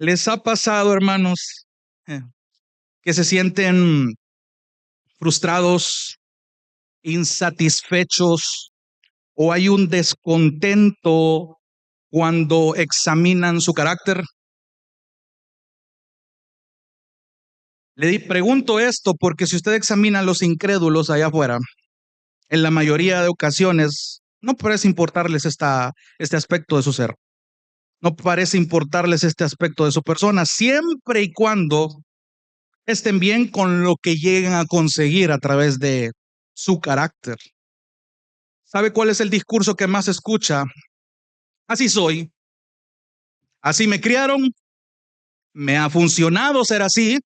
¿Les ha pasado, hermanos, eh, que se sienten frustrados, insatisfechos o hay un descontento cuando examinan su carácter? Pregunto esto porque si usted examina a los incrédulos allá afuera, en la mayoría de ocasiones no parece importarles este aspecto de su ser, no parece importarles este aspecto de su persona, siempre y cuando estén bien con lo que lleguen a conseguir a través de su carácter. ¿Sabe cuál es el discurso que más escucha? Así soy, así me criaron, me ha funcionado ser así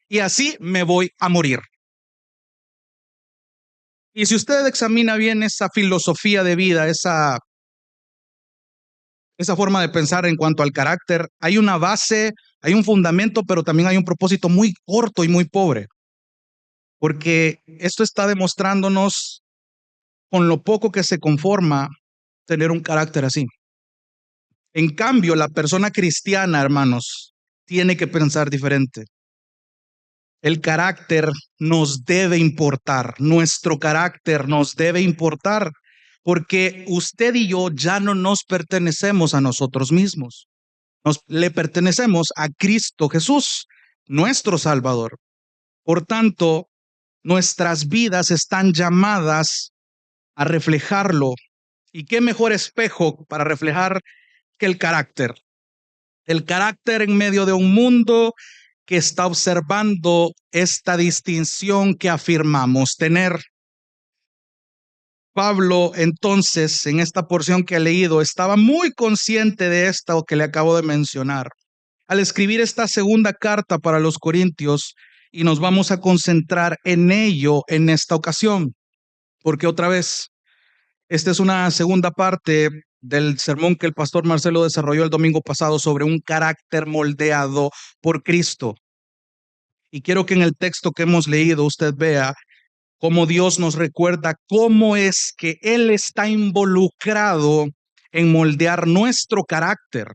y así me voy a morir. Y si usted examina bien esa filosofía de vida, esa forma de pensar en cuanto al carácter, hay una base, hay un fundamento, pero también hay un propósito muy corto y muy pobre, porque esto está demostrándonos con lo poco que se conforma tener un carácter así. En cambio, la persona cristiana, hermanos, tiene que pensar diferente. El carácter nos debe importar, nuestro carácter nos debe importar, porque usted y yo ya no nos pertenecemos a nosotros mismos, le pertenecemos a Cristo Jesús, nuestro Salvador. Por tanto, nuestras vidas están llamadas a reflejarlo. ¿Y qué mejor espejo para reflejar que el carácter? El carácter en medio de un mundo que está observando esta distinción que afirmamos tener. Pablo, entonces, en esta porción que he leído, estaba muy consciente de esto que le acabo de mencionar. Al escribir esta segunda carta para los Corintios, y nos vamos a concentrar en ello en esta ocasión, porque otra vez, esta es una segunda parte del sermón que el pastor Marcelo desarrolló el domingo pasado sobre un carácter moldeado por Cristo. Y quiero que en el texto que hemos leído usted vea cómo Dios nos recuerda cómo es que Él está involucrado en moldear nuestro carácter.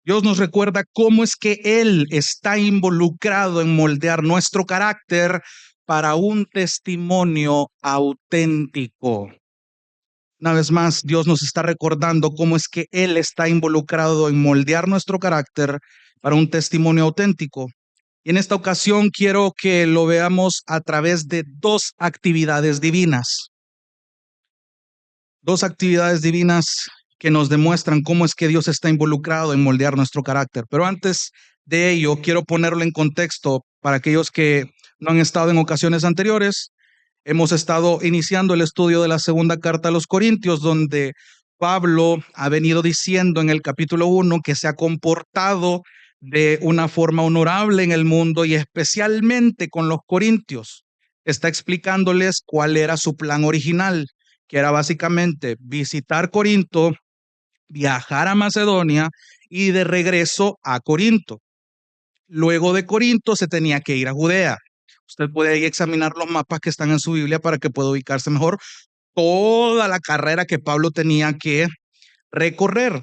Dios nos recuerda cómo es que Él está involucrado en moldear nuestro carácter para un testimonio auténtico. Una vez más, Dios nos está recordando cómo es que Él está involucrado en moldear nuestro carácter para un testimonio auténtico. Y en esta ocasión quiero que lo veamos a través de dos actividades divinas. Dos actividades divinas que nos demuestran cómo es que Dios está involucrado en moldear nuestro carácter. Pero antes de ello, quiero ponerlo en contexto para aquellos que no han estado en ocasiones anteriores. Hemos estado iniciando el estudio de la segunda carta a los Corintios, donde Pablo ha venido diciendo en el capítulo 1 que se ha comportado de una forma honorable en el mundo y especialmente con los corintios. Está explicándoles cuál era su plan original, que era básicamente visitar Corinto, viajar a Macedonia y de regreso a Corinto. Luego de Corinto se tenía que ir a Judea. Usted puede ahí examinar los mapas que están en su Biblia para que pueda ubicarse mejor toda la carrera que Pablo tenía que recorrer.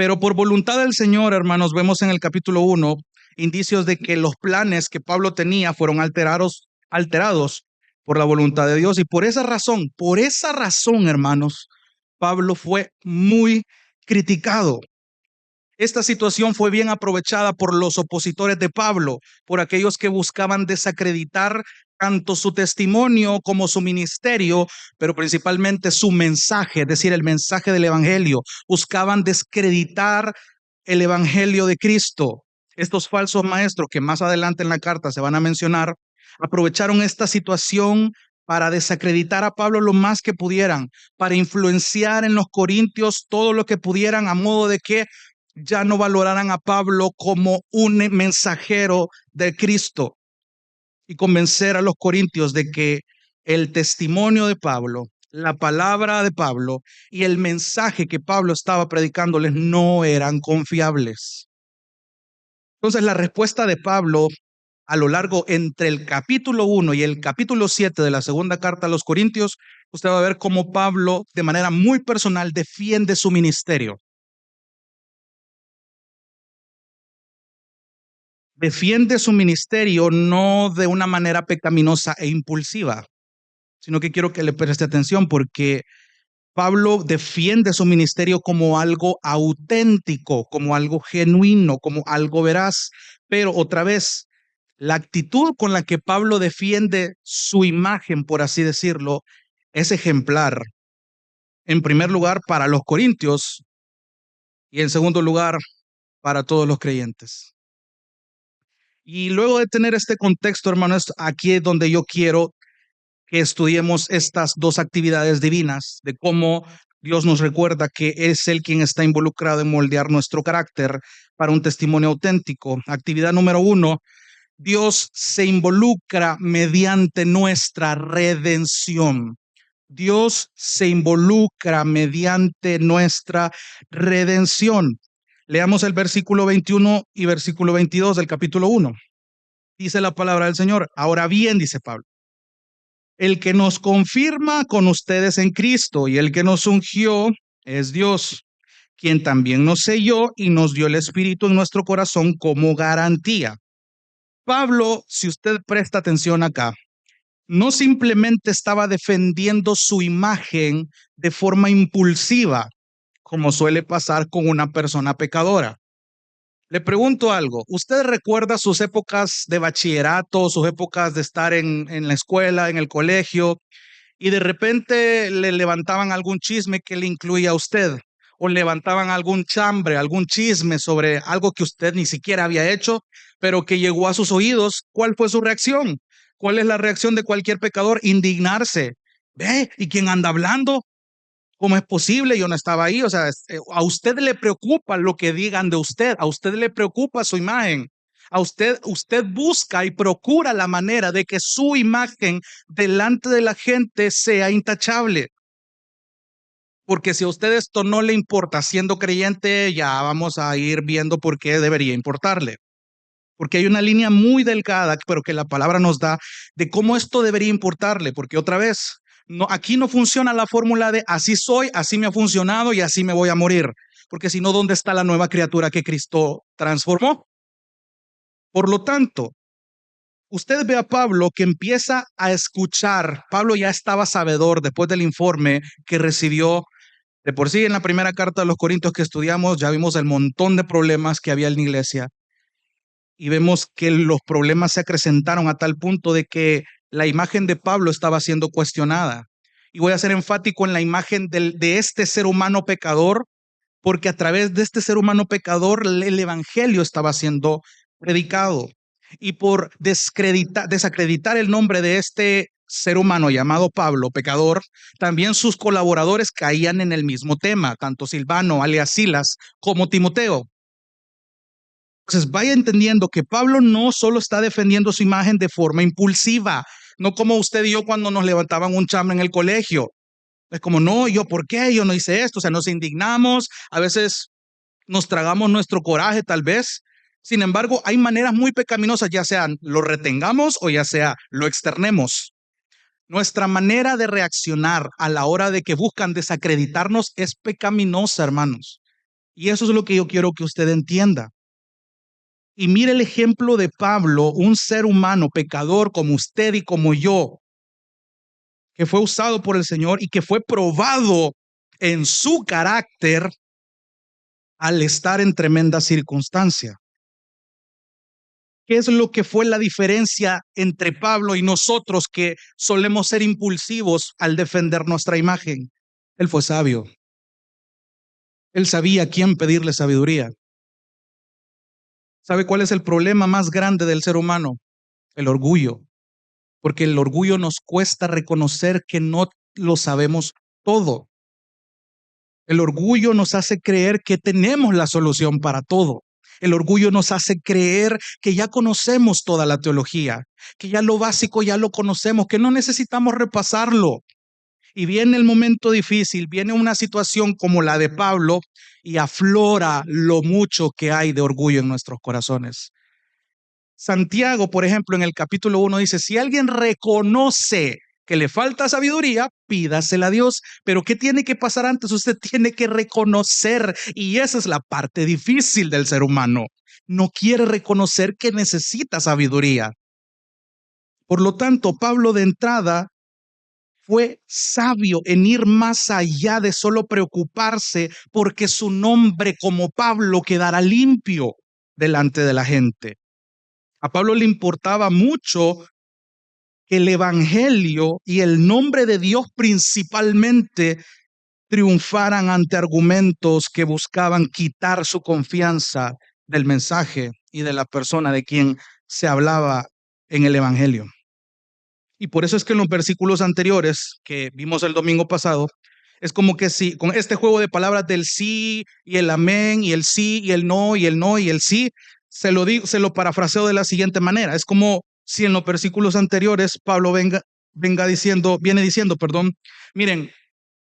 Pero por voluntad del Señor, hermanos, vemos en el capítulo 1 indicios de que los planes que Pablo tenía fueron alterados por la voluntad de Dios. Y por esa razón, hermanos, Pablo fue muy criticado. Esta situación fue bien aprovechada por los opositores de Pablo, por aquellos que buscaban desacreditar tanto su testimonio como su ministerio, pero principalmente su mensaje, es decir, el mensaje del evangelio. Buscaban desacreditar el evangelio de Cristo. Estos falsos maestros que más adelante en la carta se van a mencionar, aprovecharon esta situación para desacreditar a Pablo lo más que pudieran, para influenciar en los corintios todo lo que pudieran, a modo de que ya no valoraran a Pablo como un mensajero de Cristo, y convencer a los corintios de que el testimonio de Pablo, la palabra de Pablo y el mensaje que Pablo estaba predicándoles no eran confiables. Entonces, la respuesta de Pablo a lo largo entre el capítulo 1 y el capítulo 7 de la segunda carta a los Corintios, usted va a ver cómo Pablo de manera muy personal defiende su ministerio. defiende su ministerio no de una manera pecaminosa e impulsiva, sino que quiero que le preste atención porque Pablo defiende su ministerio como algo auténtico, como algo genuino, como algo veraz. Pero otra vez, la actitud con la que Pablo defiende su imagen, por así decirlo, es ejemplar. En primer lugar, para los corintios y en segundo lugar, para todos los creyentes. Y luego de tener este contexto, hermanos, aquí es donde yo quiero que estudiemos estas dos actividades divinas, de cómo Dios nos recuerda que es Él quien está involucrado en moldear nuestro carácter para un testimonio auténtico. Actividad número 1, Dios se involucra mediante nuestra redención. Dios se involucra mediante nuestra redención. Leamos el versículo 21 y versículo 22 del capítulo 1. Dice la palabra del Señor. Ahora bien, dice Pablo, el que nos confirma con ustedes en Cristo y el que nos ungió es Dios, quien también nos selló y nos dio el Espíritu en nuestro corazón como garantía. Pablo, si usted presta atención acá, no simplemente estaba defendiendo su imagen de forma impulsiva, como suele pasar con una persona pecadora. Le pregunto algo, ¿usted recuerda sus épocas de bachillerato, sus épocas de estar en la escuela, en el colegio, y de repente le levantaban algún chisme que le incluía a usted, o levantaban algún chambre, algún chisme sobre algo que usted ni siquiera había hecho, pero que llegó a sus oídos? ¿Cuál fue su reacción? ¿Cuál es la reacción de cualquier pecador? Indignarse. ¿Ve? ¿Y quién anda hablando? ¿Cómo es posible? Yo no estaba ahí. O sea, a usted le preocupa lo que digan de usted, a usted le preocupa su imagen. Usted busca y procura la manera de que su imagen delante de la gente sea intachable. Porque si a usted esto no le importa siendo creyente, ya vamos a ir viendo por qué debería importarle. Porque hay una línea muy delgada, pero que la palabra nos da de cómo esto debería importarle. Porque otra vez, no, aquí no funciona la fórmula de así soy, así me ha funcionado y así me voy a morir. Porque si no, ¿dónde está la nueva criatura que Cristo transformó? Por lo tanto, usted ve a Pablo que empieza a escuchar. Pablo ya estaba sabedor después del informe que recibió. De por sí, en la primera carta de los Corintios que estudiamos, ya vimos el montón de problemas que había en la iglesia y vemos que los problemas se acrecentaron a tal punto de que la imagen de Pablo estaba siendo cuestionada. Y voy a ser enfático en la imagen de este ser humano pecador, porque a través de este ser humano pecador el evangelio estaba siendo predicado. Y por desacreditar el nombre de este ser humano llamado Pablo, pecador, también sus colaboradores caían en el mismo tema, tanto Silvano, alias Silas, como Timoteo. Entonces vaya entendiendo que Pablo no solo está defendiendo su imagen de forma impulsiva, no como usted y yo cuando nos levantaban un chambre en el colegio. Es como, no, yo, ¿por qué? Yo no hice esto. O sea, nos indignamos, a veces nos tragamos nuestro coraje tal vez. Sin embargo, hay maneras muy pecaminosas, ya sea lo retengamos o ya sea lo externemos. Nuestra manera de reaccionar a la hora de que buscan desacreditarnos es pecaminosa, hermanos. Y eso es lo que yo quiero que usted entienda. Y mire el ejemplo de Pablo, un ser humano pecador como usted y como yo, que fue usado por el Señor y que fue probado en su carácter al estar en tremenda circunstancia. ¿Qué es lo que fue la diferencia entre Pablo y nosotros que solemos ser impulsivos al defender nuestra imagen? Él fue sabio. Él sabía a quién pedirle sabiduría. ¿Sabe cuál es el problema más grande del ser humano? El orgullo. Porque el orgullo nos cuesta reconocer que no lo sabemos todo. El orgullo nos hace creer que tenemos la solución para todo. El orgullo nos hace creer que ya conocemos toda la teología, que ya lo básico ya lo conocemos, que no necesitamos repasarlo. Y viene el momento difícil, viene una situación como la de Pablo y aflora lo mucho que hay de orgullo en nuestros corazones. Santiago, por ejemplo, en el capítulo 1 dice, si alguien reconoce que le falta sabiduría, pídasela a Dios. Pero ¿qué tiene que pasar antes? Usted tiene que reconocer, y esa es la parte difícil del ser humano. no quiere reconocer que necesita sabiduría. Por lo tanto, Pablo de entrada fue sabio en ir más allá de solo preocuparse porque su nombre como Pablo quedara limpio delante de la gente. A Pablo le importaba mucho que el evangelio y el nombre de Dios principalmente triunfaran ante argumentos que buscaban quitar su confianza del mensaje y de la persona de quien se hablaba en el evangelio. Y por eso es que en los versículos anteriores que vimos el domingo pasado, es como que si con este juego de palabras del sí y el amén y el sí y el no y el no y el sí, se lo parafraseo de la siguiente manera. Es como si en los versículos anteriores Pablo viene diciendo, perdón, miren,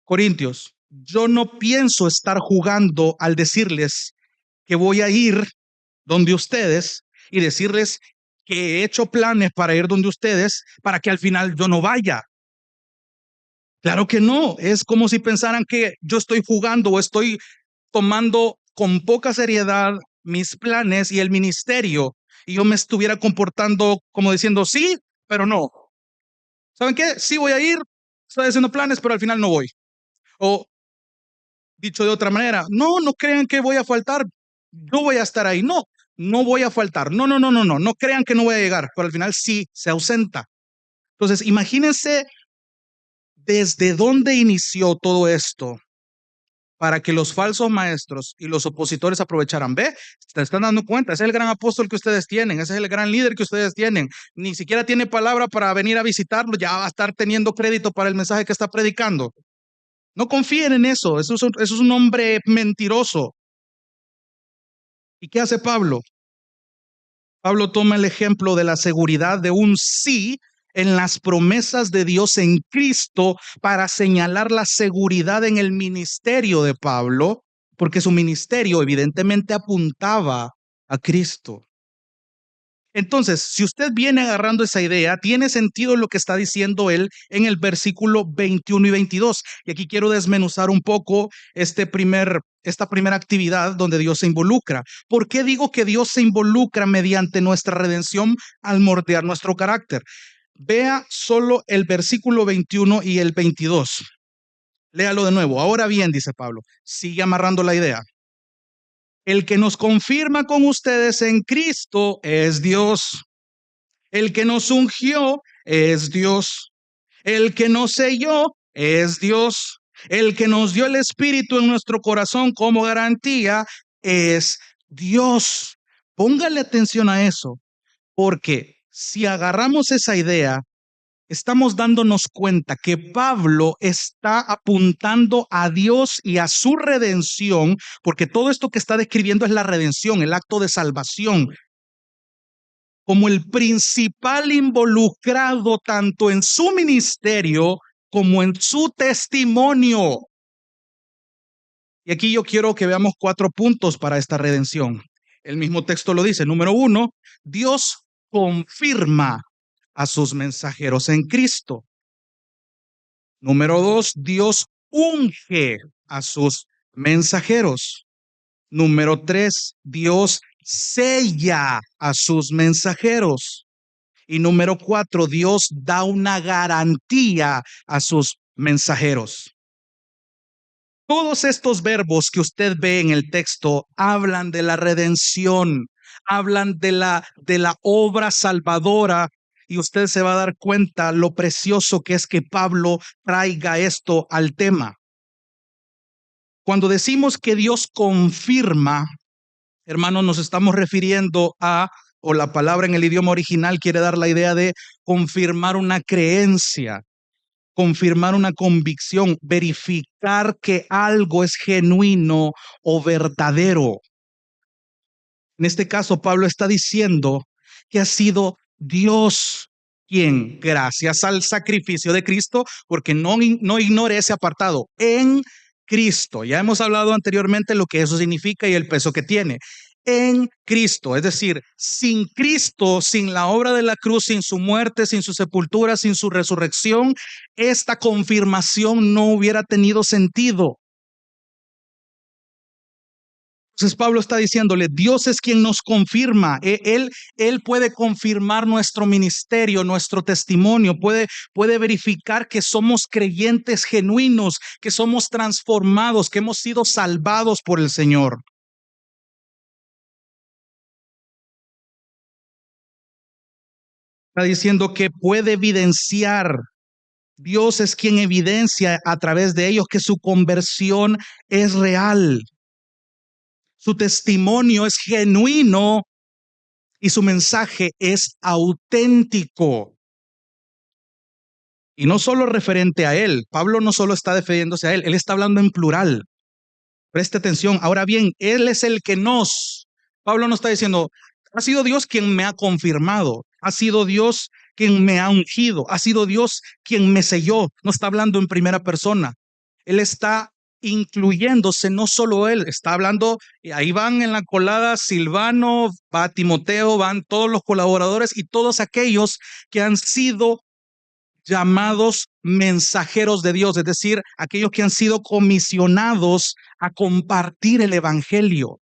Corintios, yo no pienso estar jugando al decirles que voy a ir donde ustedes y decirles que he hecho planes para ir donde ustedes para que al final yo no vaya. Claro que no, es como si pensaran que yo estoy jugando o estoy tomando con poca seriedad mis planes y el ministerio y yo me estuviera comportando como diciendo sí, pero no. ¿Saben qué? Sí voy a ir, estoy haciendo planes, pero al final no voy. O dicho de otra manera, no, no crean que voy a faltar, yo voy a estar ahí. No, no voy a faltar. No, no, no, no, no, no crean que no voy a llegar, pero al final sí se ausenta. Entonces, imagínense desde dónde inició todo esto para que los falsos maestros y los opositores aprovecharan. Ve, se están dando cuenta, ese es el gran apóstol que ustedes tienen, ese es el gran líder que ustedes tienen. Ni siquiera tiene palabra para venir a visitarlo, ya va a estar teniendo crédito para el mensaje que está predicando. No confíen en eso, eso es un hombre mentiroso. ¿Y qué hace Pablo? Pablo toma el ejemplo de la seguridad de un sí en las promesas de Dios en Cristo para señalar la seguridad en el ministerio de Pablo, porque su ministerio evidentemente apuntaba a Cristo. Entonces, si usted viene agarrando esa idea, tiene sentido lo que está diciendo él en el versículo 21 y 22. Y aquí quiero desmenuzar un poco esta primera actividad donde Dios se involucra. ¿Por qué digo que Dios se involucra mediante nuestra redención al moldear nuestro carácter? Vea solo el versículo 21 y el 22. Léalo de nuevo. Ahora bien, dice Pablo, sigue amarrando la idea. El que nos confirma con ustedes en Cristo es Dios. El que nos ungió es Dios. El que nos selló es Dios. El que nos dio el Espíritu en nuestro corazón como garantía es Dios. Póngale atención a eso, porque si agarramos esa idea, estamos dándonos cuenta que Pablo está apuntando a Dios y a su redención, porque todo esto que está describiendo es la redención, el acto de salvación, como el principal involucrado tanto en su ministerio como en su testimonio. Y aquí yo quiero que veamos 4 puntos para esta redención. El mismo texto lo dice. Número 1, Dios confirma a sus mensajeros en Cristo. Número 2, Dios unge a sus mensajeros. Número 3, Dios sella a sus mensajeros. Y número 4, Dios da una garantía a sus mensajeros. Todos estos verbos que usted ve en el texto hablan de la redención, hablan de la obra salvadora, y usted se va a dar cuenta lo precioso que es que Pablo traiga esto al tema. Cuando decimos que Dios confirma, hermanos, nos estamos refiriendo a, o la palabra en el idioma original quiere dar la idea de confirmar una creencia, confirmar una convicción, verificar que algo es genuino o verdadero. En este caso, Pablo está diciendo que ha sido Dios quien, gracias al sacrificio de Cristo, porque no ignore ese apartado, en Cristo. Ya hemos hablado anteriormente lo que eso significa y el peso que tiene. En Cristo, es decir, sin Cristo, sin la obra de la cruz, sin su muerte, sin su sepultura, sin su resurrección, esta confirmación no hubiera tenido sentido. Entonces Pablo está diciéndole, Dios es quien nos confirma. Él puede confirmar nuestro ministerio, nuestro testimonio, puede verificar que somos creyentes genuinos, que somos transformados, que hemos sido salvados por el Señor. Está diciendo que puede evidenciar. Dios es quien evidencia a través de ellos que su conversión es real. Su testimonio es genuino y su mensaje es auténtico. Y no solo referente a él. Pablo no solo está defendiéndose a él está hablando en plural. Preste atención. Ahora bien, él es el que Pablo no está diciendo, ha sido Dios quien me ha confirmado, ha sido Dios quien me ha ungido, ha sido Dios quien me selló. No está hablando en primera persona. Él está incluyéndose, no solo él, está hablando, y ahí van en la colada Silvano, va Timoteo, van todos los colaboradores y todos aquellos que han sido llamados mensajeros de Dios, es decir, aquellos que han sido comisionados a compartir el evangelio.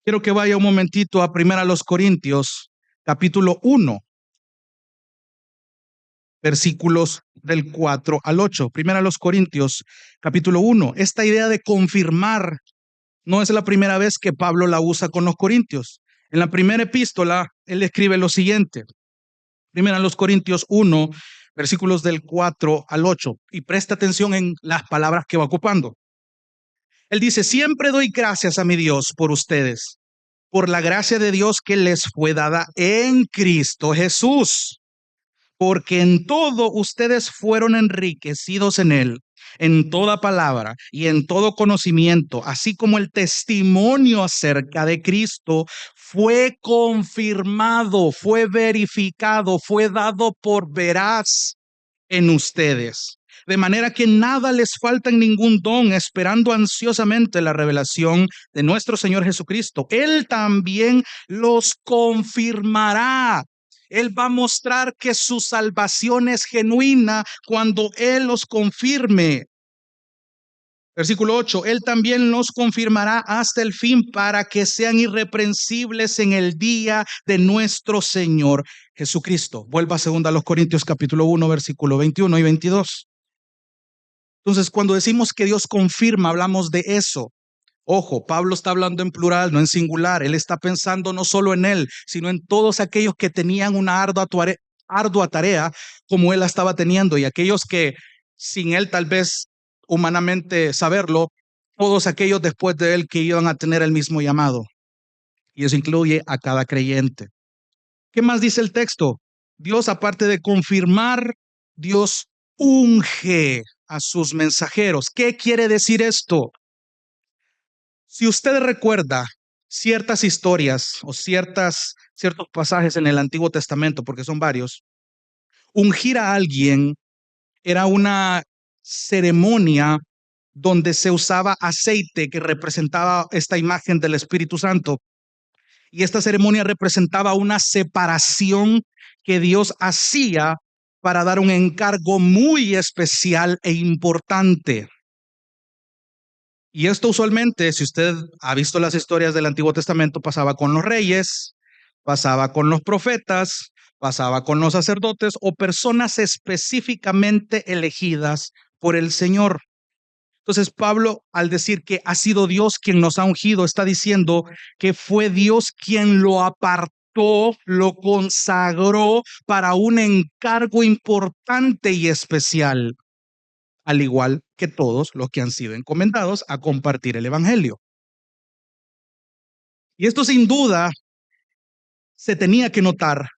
Quiero que vaya un momentito a 1 Corintios, capítulo 1, versículos del 4 al 8. 1 Corintios, capítulo 1. Esta idea de confirmar no es la primera vez que Pablo la usa con los corintios. En la primera epístola, él escribe lo siguiente. 1 Corintios 1, versículos del 4 al 8. Y presta atención en las palabras que va ocupando. Él dice, siempre doy gracias a mi Dios por ustedes, por la gracia de Dios que les fue dada en Cristo Jesús, porque en todo ustedes fueron enriquecidos en él, en toda palabra y en todo conocimiento, así como el testimonio acerca de Cristo fue confirmado, fue verificado, fue dado por veraz en ustedes. De manera que nada les falta en ningún don, esperando ansiosamente la revelación de nuestro Señor Jesucristo. Él también los confirmará. Él va a mostrar que su salvación es genuina cuando Él los confirme. Versículo 8, Él también los confirmará hasta el fin para que sean irreprensibles en el día de nuestro Señor Jesucristo. Vuelva a 2 Corintios capítulo 1, versículo 21 y 22. Entonces, cuando decimos que Dios confirma, hablamos de eso. Ojo, Pablo está hablando en plural, no en singular. Él está pensando no solo en él, sino en todos aquellos que tenían una ardua tarea como él la estaba teniendo y aquellos que sin él tal vez humanamente saberlo, todos aquellos después de él que iban a tener el mismo llamado. Y eso incluye a cada creyente. ¿Qué más dice el texto? Dios, aparte de confirmar, Dios unge a sus mensajeros. ¿Qué quiere decir esto? Si usted recuerda ciertas historias o ciertos pasajes en el Antiguo Testamento, porque son varios, ungir a alguien era una ceremonia donde se usaba aceite que representaba esta imagen del Espíritu Santo. Y esta ceremonia representaba una separación que Dios hacía para dar un encargo muy especial e importante. Y esto usualmente, si usted ha visto las historias del Antiguo Testamento, pasaba con los reyes, pasaba con los profetas, pasaba con los sacerdotes o personas específicamente elegidas por el Señor. Entonces Pablo, al decir que ha sido Dios quien nos ha ungido, está diciendo que fue Dios quien lo apartó, lo consagró para un encargo importante y especial, al igual que todos los que han sido encomendados a compartir el evangelio. Y esto sin duda se tenía que notar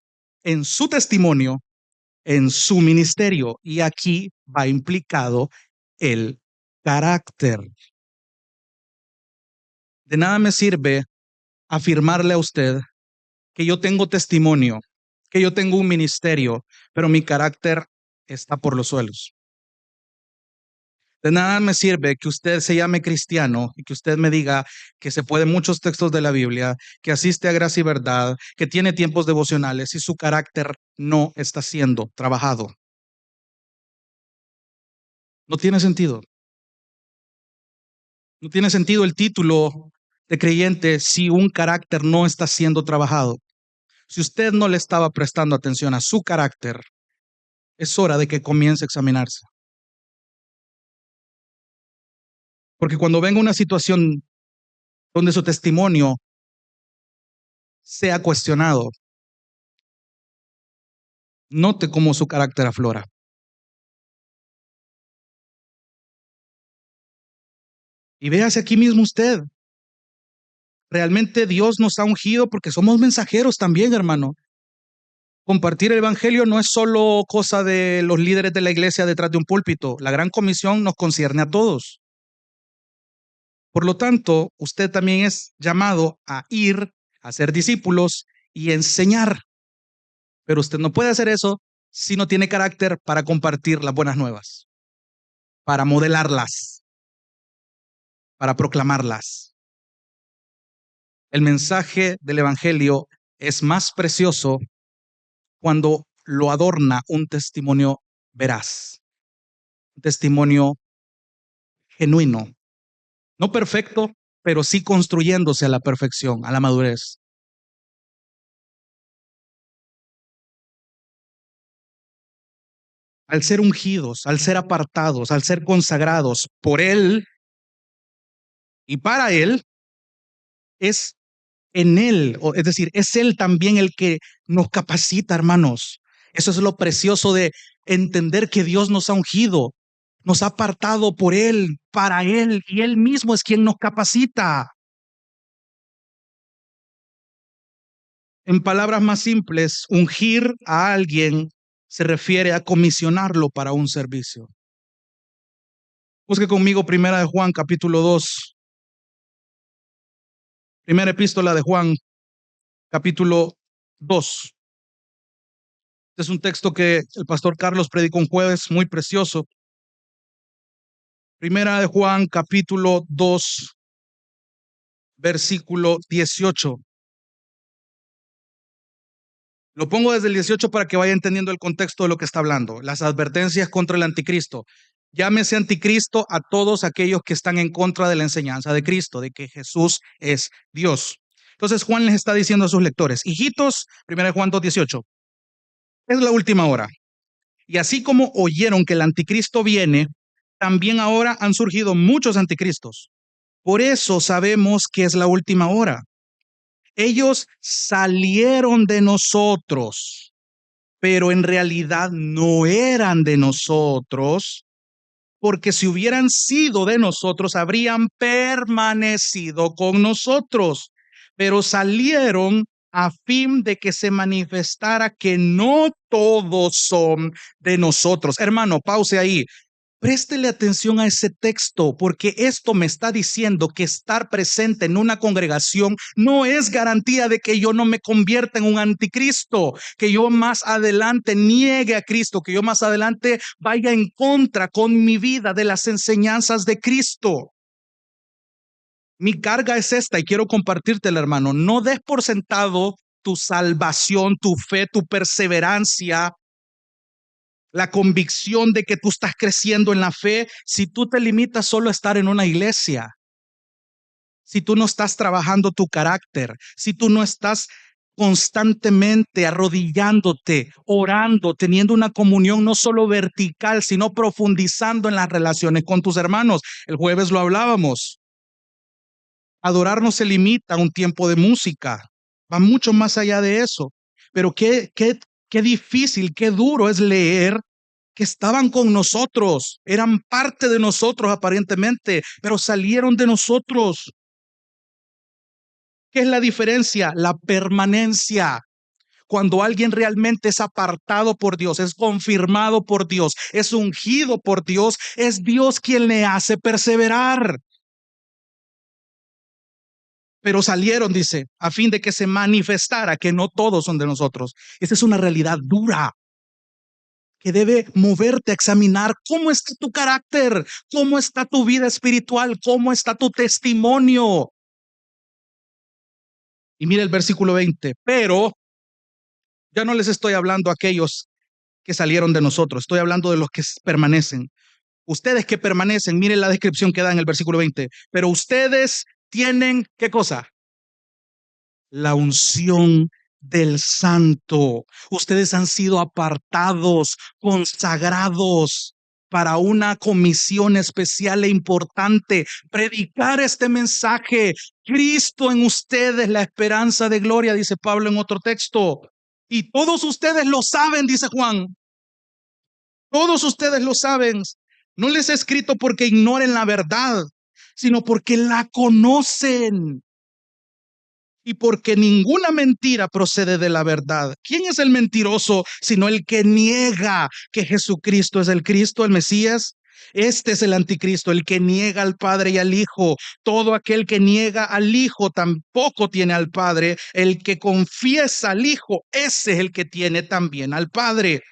en su testimonio, en su ministerio, y aquí va implicado el carácter. De nada me sirve afirmarle a usted que yo tengo testimonio, que yo tengo un ministerio, pero mi carácter está por los suelos. De nada me sirve que usted se llame cristiano y que usted me diga que se puede muchos textos de la Biblia, que asiste a Gracia y Verdad, que tiene tiempos devocionales y su carácter no está siendo trabajado. No tiene sentido. No tiene sentido el título de creyente si un carácter no está siendo trabajado. Si usted no le estaba prestando atención a su carácter, es hora de que comience a examinarse. Porque cuando venga una situación donde su testimonio sea cuestionado, note cómo su carácter aflora. Y véase aquí mismo usted. Realmente Dios nos ha ungido porque somos mensajeros también, hermano. Compartir el evangelio no es solo cosa de los líderes de la iglesia detrás de un púlpito. La gran comisión nos concierne a todos. Por lo tanto, usted también es llamado a ir, a ser discípulos y enseñar. Pero usted no puede hacer eso si no tiene carácter para compartir las buenas nuevas, para modelarlas, para proclamarlas. El mensaje del evangelio es más precioso cuando lo adorna un testimonio veraz, un testimonio genuino, no perfecto, pero sí construyéndose a la perfección, a la madurez. Al ser ungidos, al ser apartados, al ser consagrados por Él y para Él, es en Él, es decir, es Él también el que nos capacita, hermanos. Eso es lo precioso de entender que Dios nos ha ungido, nos ha apartado por Él, para Él, y Él mismo es quien nos capacita. En palabras más simples, ungir a alguien se refiere a comisionarlo para un servicio. Busque conmigo Primera de Juan, capítulo 2, primera epístola de Juan, capítulo 2. Este es un texto que el pastor Carlos predicó un jueves, muy precioso. Primera de Juan, capítulo 2, versículo 18. Lo pongo desde el 18 para que vaya entendiendo el contexto de lo que está hablando. Las advertencias contra el anticristo. Llámese anticristo a todos aquellos que están en contra de la enseñanza de Cristo, de que Jesús es Dios. Entonces Juan les está diciendo a sus lectores, hijitos, 1 Juan 2:18, es la última hora. Y así como oyeron que el anticristo viene, también ahora han surgido muchos anticristos. Por eso sabemos que es la última hora. Ellos salieron de nosotros, pero en realidad no eran de nosotros, porque si hubieran sido de nosotros, habrían permanecido con nosotros, pero salieron a fin de que se manifestara que no todos son de nosotros. Hermano, pause ahí. Préstele atención a ese texto, porque esto me está diciendo que estar presente en una congregación no es garantía de que yo no me convierta en un anticristo, que yo más adelante niegue a Cristo, que yo más adelante vaya en contra con mi vida de las enseñanzas de Cristo. Mi carga es esta y quiero compartírtela, hermano. No des por sentado tu salvación, tu fe, tu perseverancia, la convicción de que tú estás creciendo en la fe, si tú te limitas solo a estar en una iglesia, si tú no estás trabajando tu carácter, si tú no estás constantemente arrodillándote, orando, teniendo una comunión no solo vertical, sino profundizando en las relaciones con tus hermanos. El jueves lo hablábamos. Adorar no se limita a un tiempo de música, va mucho más allá de eso. Pero qué difícil, qué duro es leer que estaban con nosotros, eran parte de nosotros aparentemente, pero salieron de nosotros. ¿Qué es la diferencia? La permanencia. Cuando alguien realmente es apartado por Dios, es confirmado por Dios, es ungido por Dios, es Dios quien le hace perseverar. Pero salieron, dice, a fin de que se manifestara que no todos son de nosotros. Esa es una realidad dura que debe moverte a examinar cómo está tu carácter, cómo está tu vida espiritual, cómo está tu testimonio. Y mire el versículo 20, pero ya no les estoy hablando a aquellos que salieron de nosotros, estoy hablando de los que permanecen. Ustedes que permanecen, miren la descripción que da en el versículo 20, pero ustedes tienen, ¿qué cosa? La unción del Santo. Ustedes han sido apartados, consagrados para una comisión especial e importante, predicar este mensaje. Cristo en ustedes, la esperanza de gloria, dice Pablo en otro texto. Y todos ustedes lo saben, dice Juan. Todos ustedes lo saben. No les he escrito porque ignoren la verdad, sino porque la conocen. Y porque ninguna mentira procede de la verdad. ¿Quién es el mentiroso sino el que niega que Jesucristo es el Cristo, el Mesías? Este es el anticristo, el que niega al Padre y al Hijo. Todo aquel que niega al Hijo tampoco tiene al Padre. El que confiesa al Hijo, ese es el que tiene también al Padre.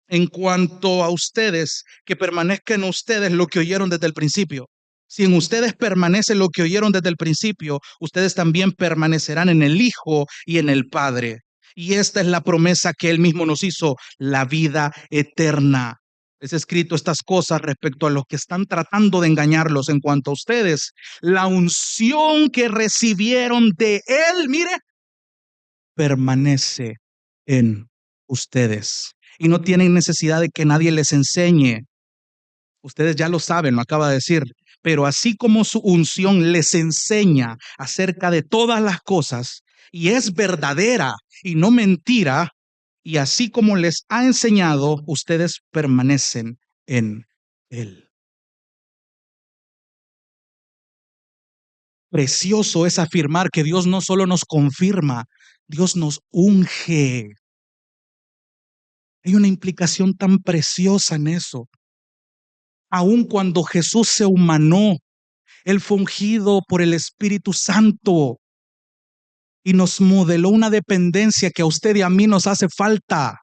En cuanto a ustedes, que permanezcan en ustedes lo que oyeron desde el principio. Si en ustedes permanece lo que oyeron desde el principio, ustedes también permanecerán en el Hijo y en el Padre. Y esta es la promesa que Él mismo nos hizo, la vida eterna. Es escrito estas cosas respecto a los que están tratando de engañarlos en cuanto a ustedes. La unción que recibieron de Él, mire, permanece en ustedes. Y no tienen necesidad de que nadie les enseñe. Ustedes ya lo saben, lo acaba de decir. Pero así como su unción les enseña acerca de todas las cosas y es verdadera y no mentira, y así como les ha enseñado, ustedes permanecen en Él. Precioso es afirmar que Dios no solo nos confirma, Dios nos unge. Hay una implicación tan preciosa en eso. Aun cuando Jesús se humanó, Él fue ungido por el Espíritu Santo y nos modeló una dependencia que a usted y a mí nos hace falta.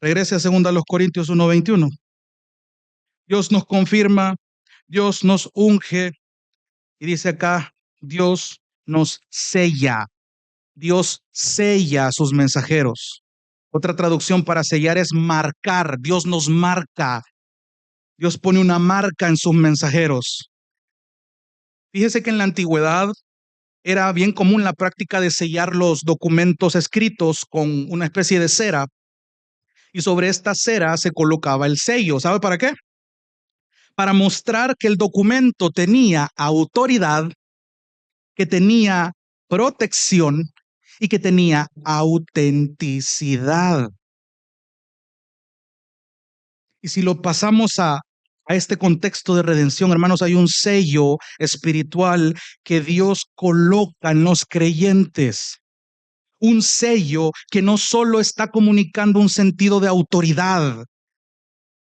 Regrese a 2 Corintios 1:21. Dios nos confirma, Dios nos unge y dice acá, Dios nos sella. Dios sella a sus mensajeros. Otra traducción para sellar es marcar. Dios nos marca. Dios pone una marca en sus mensajeros. Fíjese que en la antigüedad era bien común la práctica de sellar los documentos escritos con una especie de cera y sobre esta cera se colocaba el sello. ¿Sabe para qué? Para mostrar que el documento tenía autoridad, que tenía protección y que tenía autenticidad. Y si lo pasamos a este contexto de redención, hermanos, hay un sello espiritual que Dios coloca en los creyentes. Un sello que no solo está comunicando un sentido de autoridad,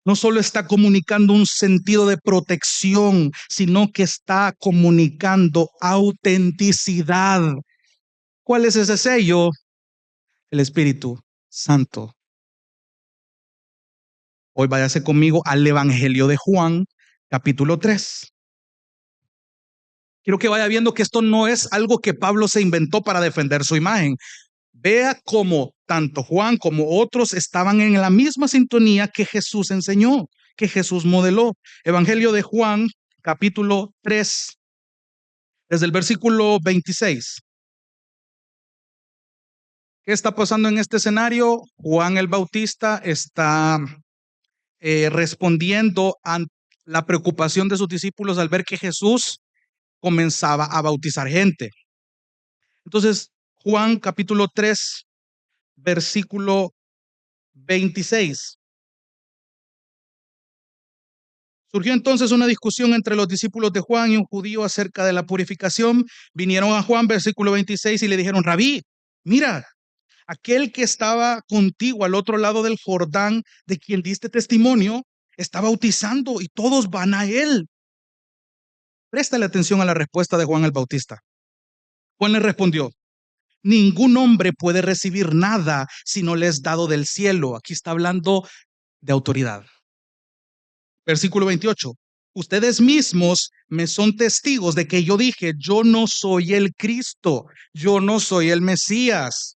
no solo está comunicando un sentido de protección, sino que está comunicando autenticidad. ¿Cuál es ese sello? El Espíritu Santo. Hoy váyase conmigo al Evangelio de Juan, capítulo 3. Quiero que vaya viendo que esto no es algo que Pablo se inventó para defender su imagen. Vea cómo tanto Juan como otros estaban en la misma sintonía que Jesús enseñó, que Jesús modeló. Evangelio de Juan, capítulo 3, desde el versículo 26. ¿Qué está pasando en este escenario? Juan el Bautista está respondiendo a la preocupación de sus discípulos al ver que Jesús comenzaba a bautizar gente. Entonces, Juan capítulo 3, versículo 26. Surgió entonces una discusión entre los discípulos de Juan y un judío acerca de la purificación. Vinieron a Juan, versículo 26, y le dijeron, Rabí, mira, aquel que estaba contigo al otro lado del Jordán, de quien diste testimonio, está bautizando y todos van a él. Préstale atención a la respuesta de Juan el Bautista. Juan le respondió, ningún hombre puede recibir nada si no le es dado del cielo. Aquí está hablando de autoridad. Versículo 28. Ustedes mismos me son testigos de que yo dije, yo no soy el Cristo, yo no soy el Mesías,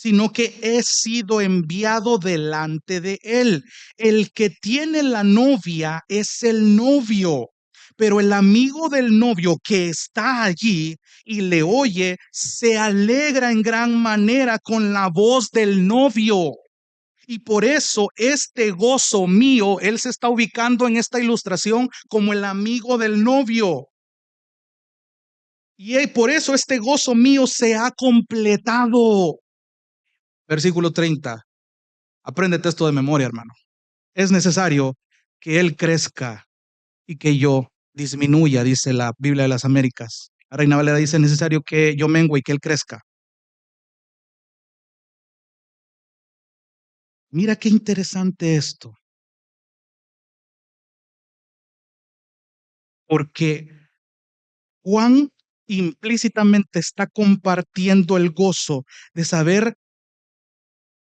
sino que he sido enviado delante de él. El que tiene la novia es el novio, pero el amigo del novio que está allí y le oye, se alegra en gran manera con la voz del novio. Y por eso este gozo mío, él se está ubicando en esta ilustración como el amigo del novio. Y por eso este gozo mío se ha completado. Versículo 30. Apréndete esto de memoria, hermano. Es necesario que él crezca y que yo disminuya, dice la Biblia de las Américas. La Reina Valera dice, es necesario que yo mengue y que él crezca. Mira qué interesante esto, porque Juan implícitamente está compartiendo el gozo de saber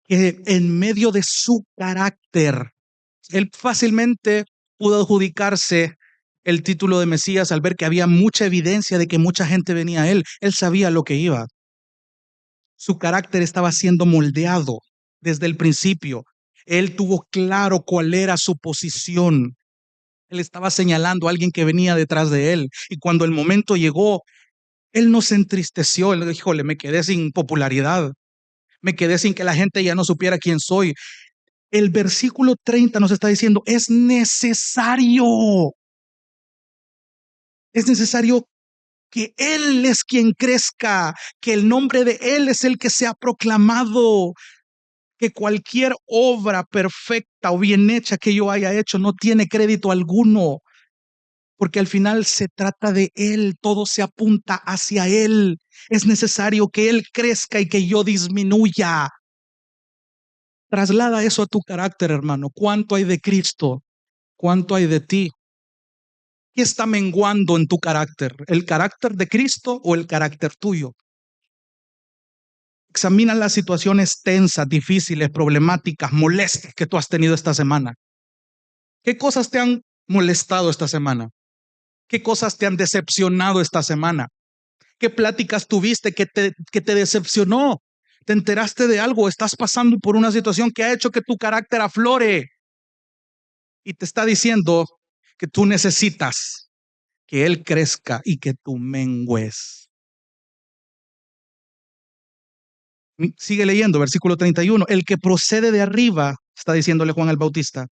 que en medio de su carácter, él fácilmente pudo adjudicarse el título de Mesías al ver que había mucha evidencia de que mucha gente venía a él. Él sabía lo que iba. Su carácter estaba siendo moldeado desde el principio. Él tuvo claro cuál era su posición. Él estaba señalando a alguien que venía detrás de él. Y cuando el momento llegó, él no se entristeció. Él dijo, híjole, me quedé sin popularidad. Me quedé sin que la gente ya no supiera quién soy. El versículo 30 nos está diciendo, es necesario que Él es quien crezca, que el nombre de Él es el que sea proclamado, que cualquier obra perfecta o bien hecha que yo haya hecho no tiene crédito alguno, porque al final se trata de Él, todo se apunta hacia Él. Es necesario que Él crezca y que yo disminuya. Traslada eso a tu carácter, hermano. ¿Cuánto hay de Cristo? ¿Cuánto hay de ti? ¿Qué está menguando en tu carácter? ¿El carácter de Cristo o el carácter tuyo? Examina las situaciones tensas, difíciles, problemáticas, molestas que tú has tenido esta semana. ¿Qué cosas te han molestado esta semana? ¿Qué cosas te han decepcionado esta semana? ¿Qué pláticas tuviste que te decepcionó? ¿Te enteraste de algo? ¿Estás pasando por una situación que ha hecho que tu carácter aflore? Y te está diciendo que tú necesitas que Él crezca y que tú mengues. Sigue leyendo, versículo 31. El que procede de arriba, está diciéndole Juan el Bautista,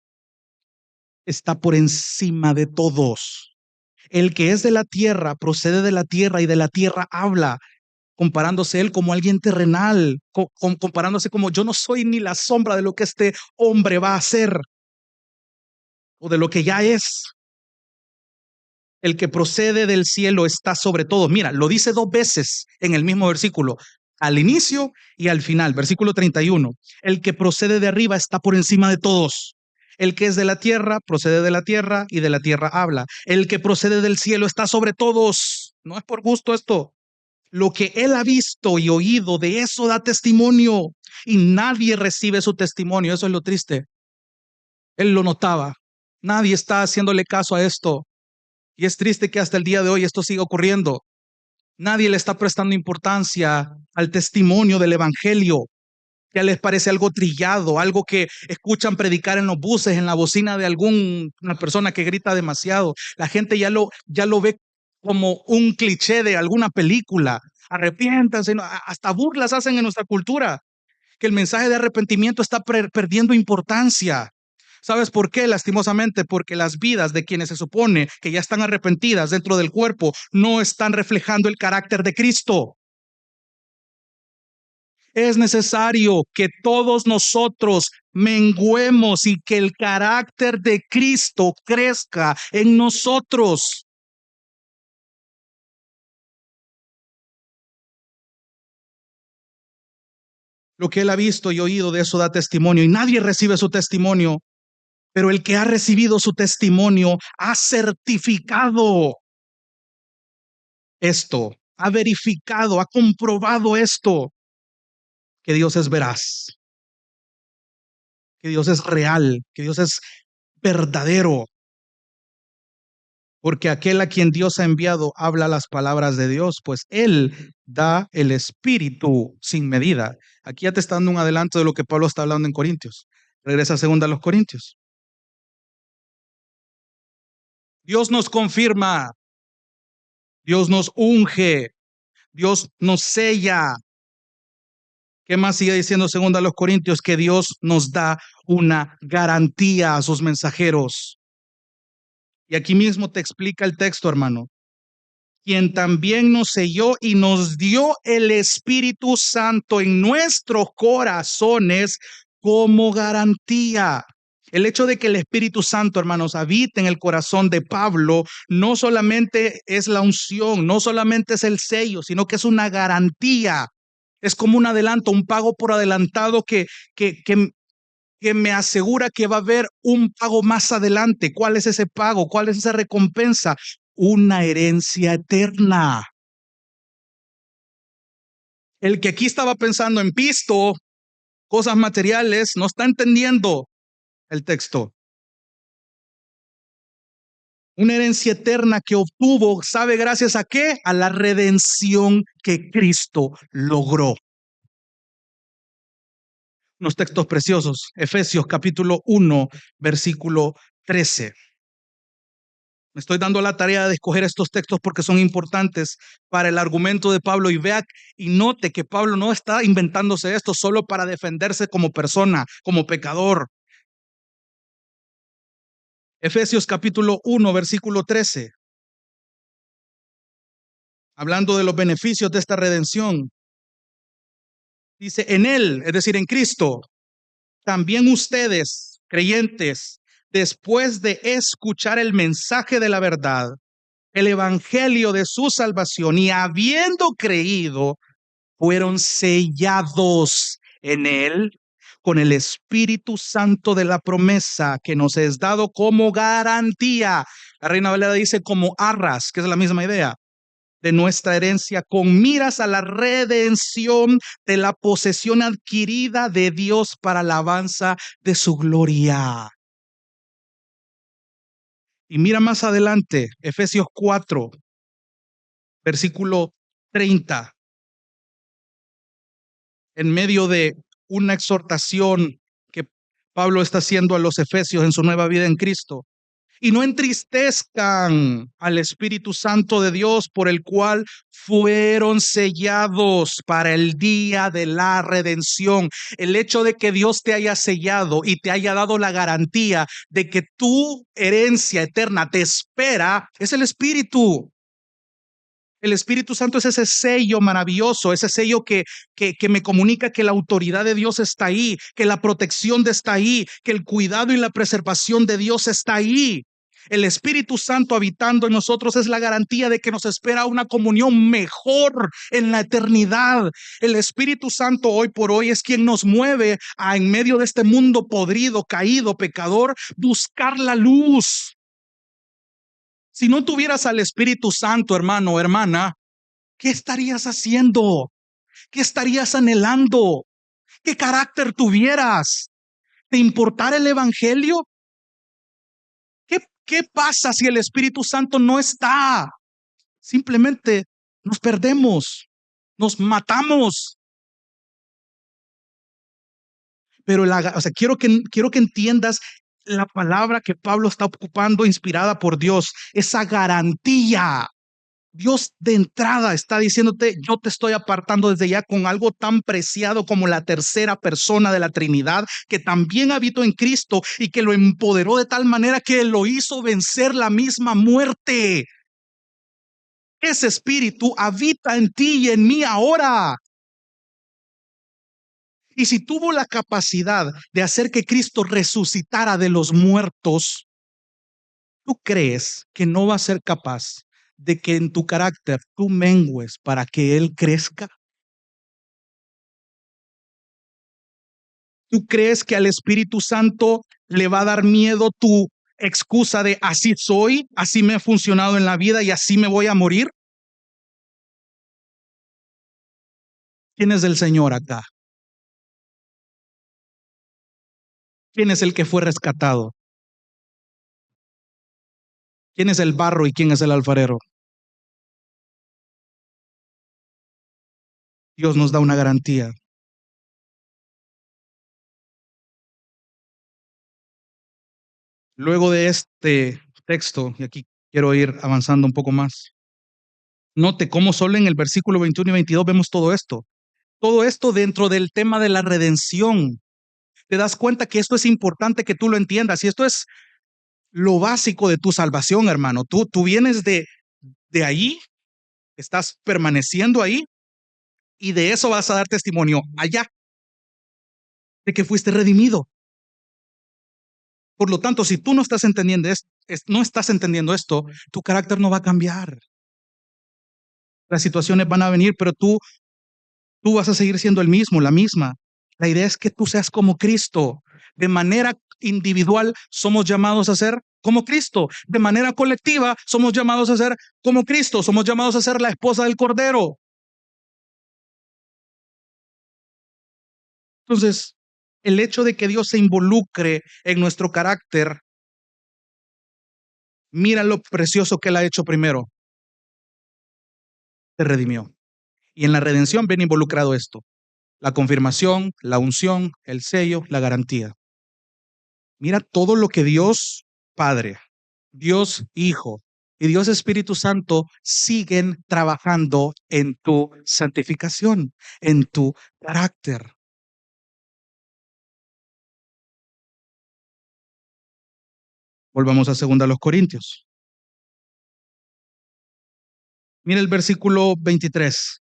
está por encima de todos. El que es de la tierra, procede de la tierra y de la tierra habla, comparándose él como alguien terrenal, comparándose como yo no soy ni la sombra de lo que este hombre va a hacer o de lo que ya es. El que procede del cielo está sobre todo. Mira, lo dice dos veces en el mismo versículo, al inicio y al final, versículo 31. El que procede de arriba está por encima de todos. El que es de la tierra, procede de la tierra y de la tierra habla. El que procede del cielo está sobre todos. No es por gusto esto. Lo que él ha visto y oído, de eso da testimonio. Y nadie recibe su testimonio. Eso es lo triste. Él lo notaba. Nadie está haciéndole caso a esto. Y es triste que hasta el día de hoy esto siga ocurriendo. Nadie le está prestando importancia al testimonio del evangelio. Ya les parece algo trillado, algo que escuchan predicar en los buses, en la bocina de alguna persona que grita demasiado. La gente ya lo ve como un cliché de alguna película. Arrepiéntanse, ¿no? Hasta burlas hacen en nuestra cultura, que el mensaje de arrepentimiento está perdiendo importancia. ¿Sabes por qué? Lastimosamente, porque las vidas de quienes se supone que ya están arrepentidas dentro del cuerpo no están reflejando el carácter de Cristo. Es necesario que todos nosotros menguemos y que el carácter de Cristo crezca en nosotros. Lo que él ha visto y oído de eso da testimonio y nadie recibe su testimonio, pero el que ha recibido su testimonio ha certificado esto, ha verificado, ha comprobado esto, que Dios es veraz, que Dios es real, que Dios es verdadero, porque aquel a quien Dios ha enviado habla las palabras de Dios, pues Él da el Espíritu sin medida. Aquí ya te está dando un adelanto de lo que Pablo está hablando en Corintios. Regresa a segunda a los Corintios. Dios nos confirma, Dios nos unge, Dios nos sella. ¿Qué más sigue diciendo segunda a los Corintios? Que Dios nos da una garantía a sus mensajeros. Y aquí mismo te explica el texto, hermano. Quien también nos selló y nos dio el Espíritu Santo en nuestros corazones como garantía. El hecho de que el Espíritu Santo, hermanos, habite en el corazón de Pablo, no solamente es la unción, no solamente es el sello, sino que es una garantía. Es como un adelanto, un pago por adelantado que, que, que me asegura que va a haber un pago más adelante. ¿Cuál es ese pago? ¿Cuál es esa recompensa? Una herencia eterna. El que aquí estaba pensando en pisto, cosas materiales, no está entendiendo el texto. Una herencia eterna que obtuvo, ¿sabe gracias a qué? A la redención que Cristo logró. Unos textos preciosos. Efesios capítulo 1, versículo 13. Me estoy dando la tarea de escoger estos textos porque son importantes para el argumento de Pablo, y vea y note que Pablo no está inventándose esto solo para defenderse como persona, como pecador. Efesios capítulo 1, versículo 13. Hablando de los beneficios de esta redención. Dice, en él, es decir, en Cristo, también ustedes, creyentes, después de escuchar el mensaje de la verdad, el evangelio de su salvación, y habiendo creído, fueron sellados en él con el Espíritu Santo de la promesa que nos es dado como garantía. La Reina Valera dice como arras, que es la misma idea, de nuestra herencia, con miras a la redención de la posesión adquirida de Dios para la alabanza de su gloria. Y mira más adelante, Efesios 4, versículo 30, en medio de una exhortación que Pablo está haciendo a los efesios en su nueva vida en Cristo. Y no entristezcan al Espíritu Santo de Dios, por el cual fueron sellados para el día de la redención. El hecho de que Dios te haya sellado y te haya dado la garantía de que tu herencia eterna te espera, es el Espíritu. El Espíritu Santo es ese sello maravilloso, ese sello que me comunica que la autoridad de Dios está ahí, que la protección está ahí, que el cuidado y la preservación de Dios está ahí. El Espíritu Santo habitando en nosotros es la garantía de que nos espera una comunión mejor en la eternidad. El Espíritu Santo hoy por hoy es quien nos mueve a, en medio de este mundo podrido, caído, pecador, buscar la luz. Si no tuvieras al Espíritu Santo, hermano o hermana, ¿qué estarías haciendo? ¿Qué estarías anhelando? ¿Qué carácter tuvieras? ¿Te importara el evangelio? ¿Qué pasa si el Espíritu Santo no está? Simplemente nos perdemos, nos matamos. Pero quiero que entiendas la palabra que Pablo está ocupando, inspirada por Dios, esa garantía. Dios de entrada está diciéndote, yo te estoy apartando desde ya con algo tan preciado como la tercera persona de la Trinidad, que también habitó en Cristo y que lo empoderó de tal manera que lo hizo vencer la misma muerte. Ese espíritu habita en ti y en mí ahora. Y si tuvo la capacidad de hacer que Cristo resucitara de los muertos, ¿tú crees que no va a ser capaz de que en tu carácter tú mengues para que Él crezca? ¿Tú crees que al Espíritu Santo le va a dar miedo tu excusa de así soy, así me ha funcionado en la vida y así me voy a morir? ¿Quién es el Señor acá? ¿Quién es el que fue rescatado? ¿Quién es el barro y quién es el alfarero? Dios nos da una garantía. Luego de este texto, y aquí quiero ir avanzando un poco más, note cómo solo en el versículo 21 y 22 vemos todo esto. Todo esto dentro del tema de la redención. Te das cuenta que esto es importante que tú lo entiendas y esto es lo básico de tu salvación, hermano. Tú vienes de ahí, estás permaneciendo ahí y de eso vas a dar testimonio allá, de que fuiste redimido. Por lo tanto, si tú no estás entendiendo no estás entendiendo esto, tu carácter no va a cambiar. Las situaciones van a venir, pero tú vas a seguir siendo el mismo, la misma. La idea es que tú seas como Cristo. De manera individual somos llamados a ser como Cristo. De manera colectiva somos llamados a ser como Cristo. Somos llamados a ser la esposa del Cordero. Entonces, el hecho de que Dios se involucre en nuestro carácter, mira lo precioso que Él ha hecho primero. Te redimió. Y en la redención viene involucrado esto: la confirmación, la unción, el sello, la garantía. Mira todo lo que Dios Padre, Dios Hijo y Dios Espíritu Santo siguen trabajando en tu santificación, en tu carácter. Volvamos a 2 Corintios. Mira el versículo 23.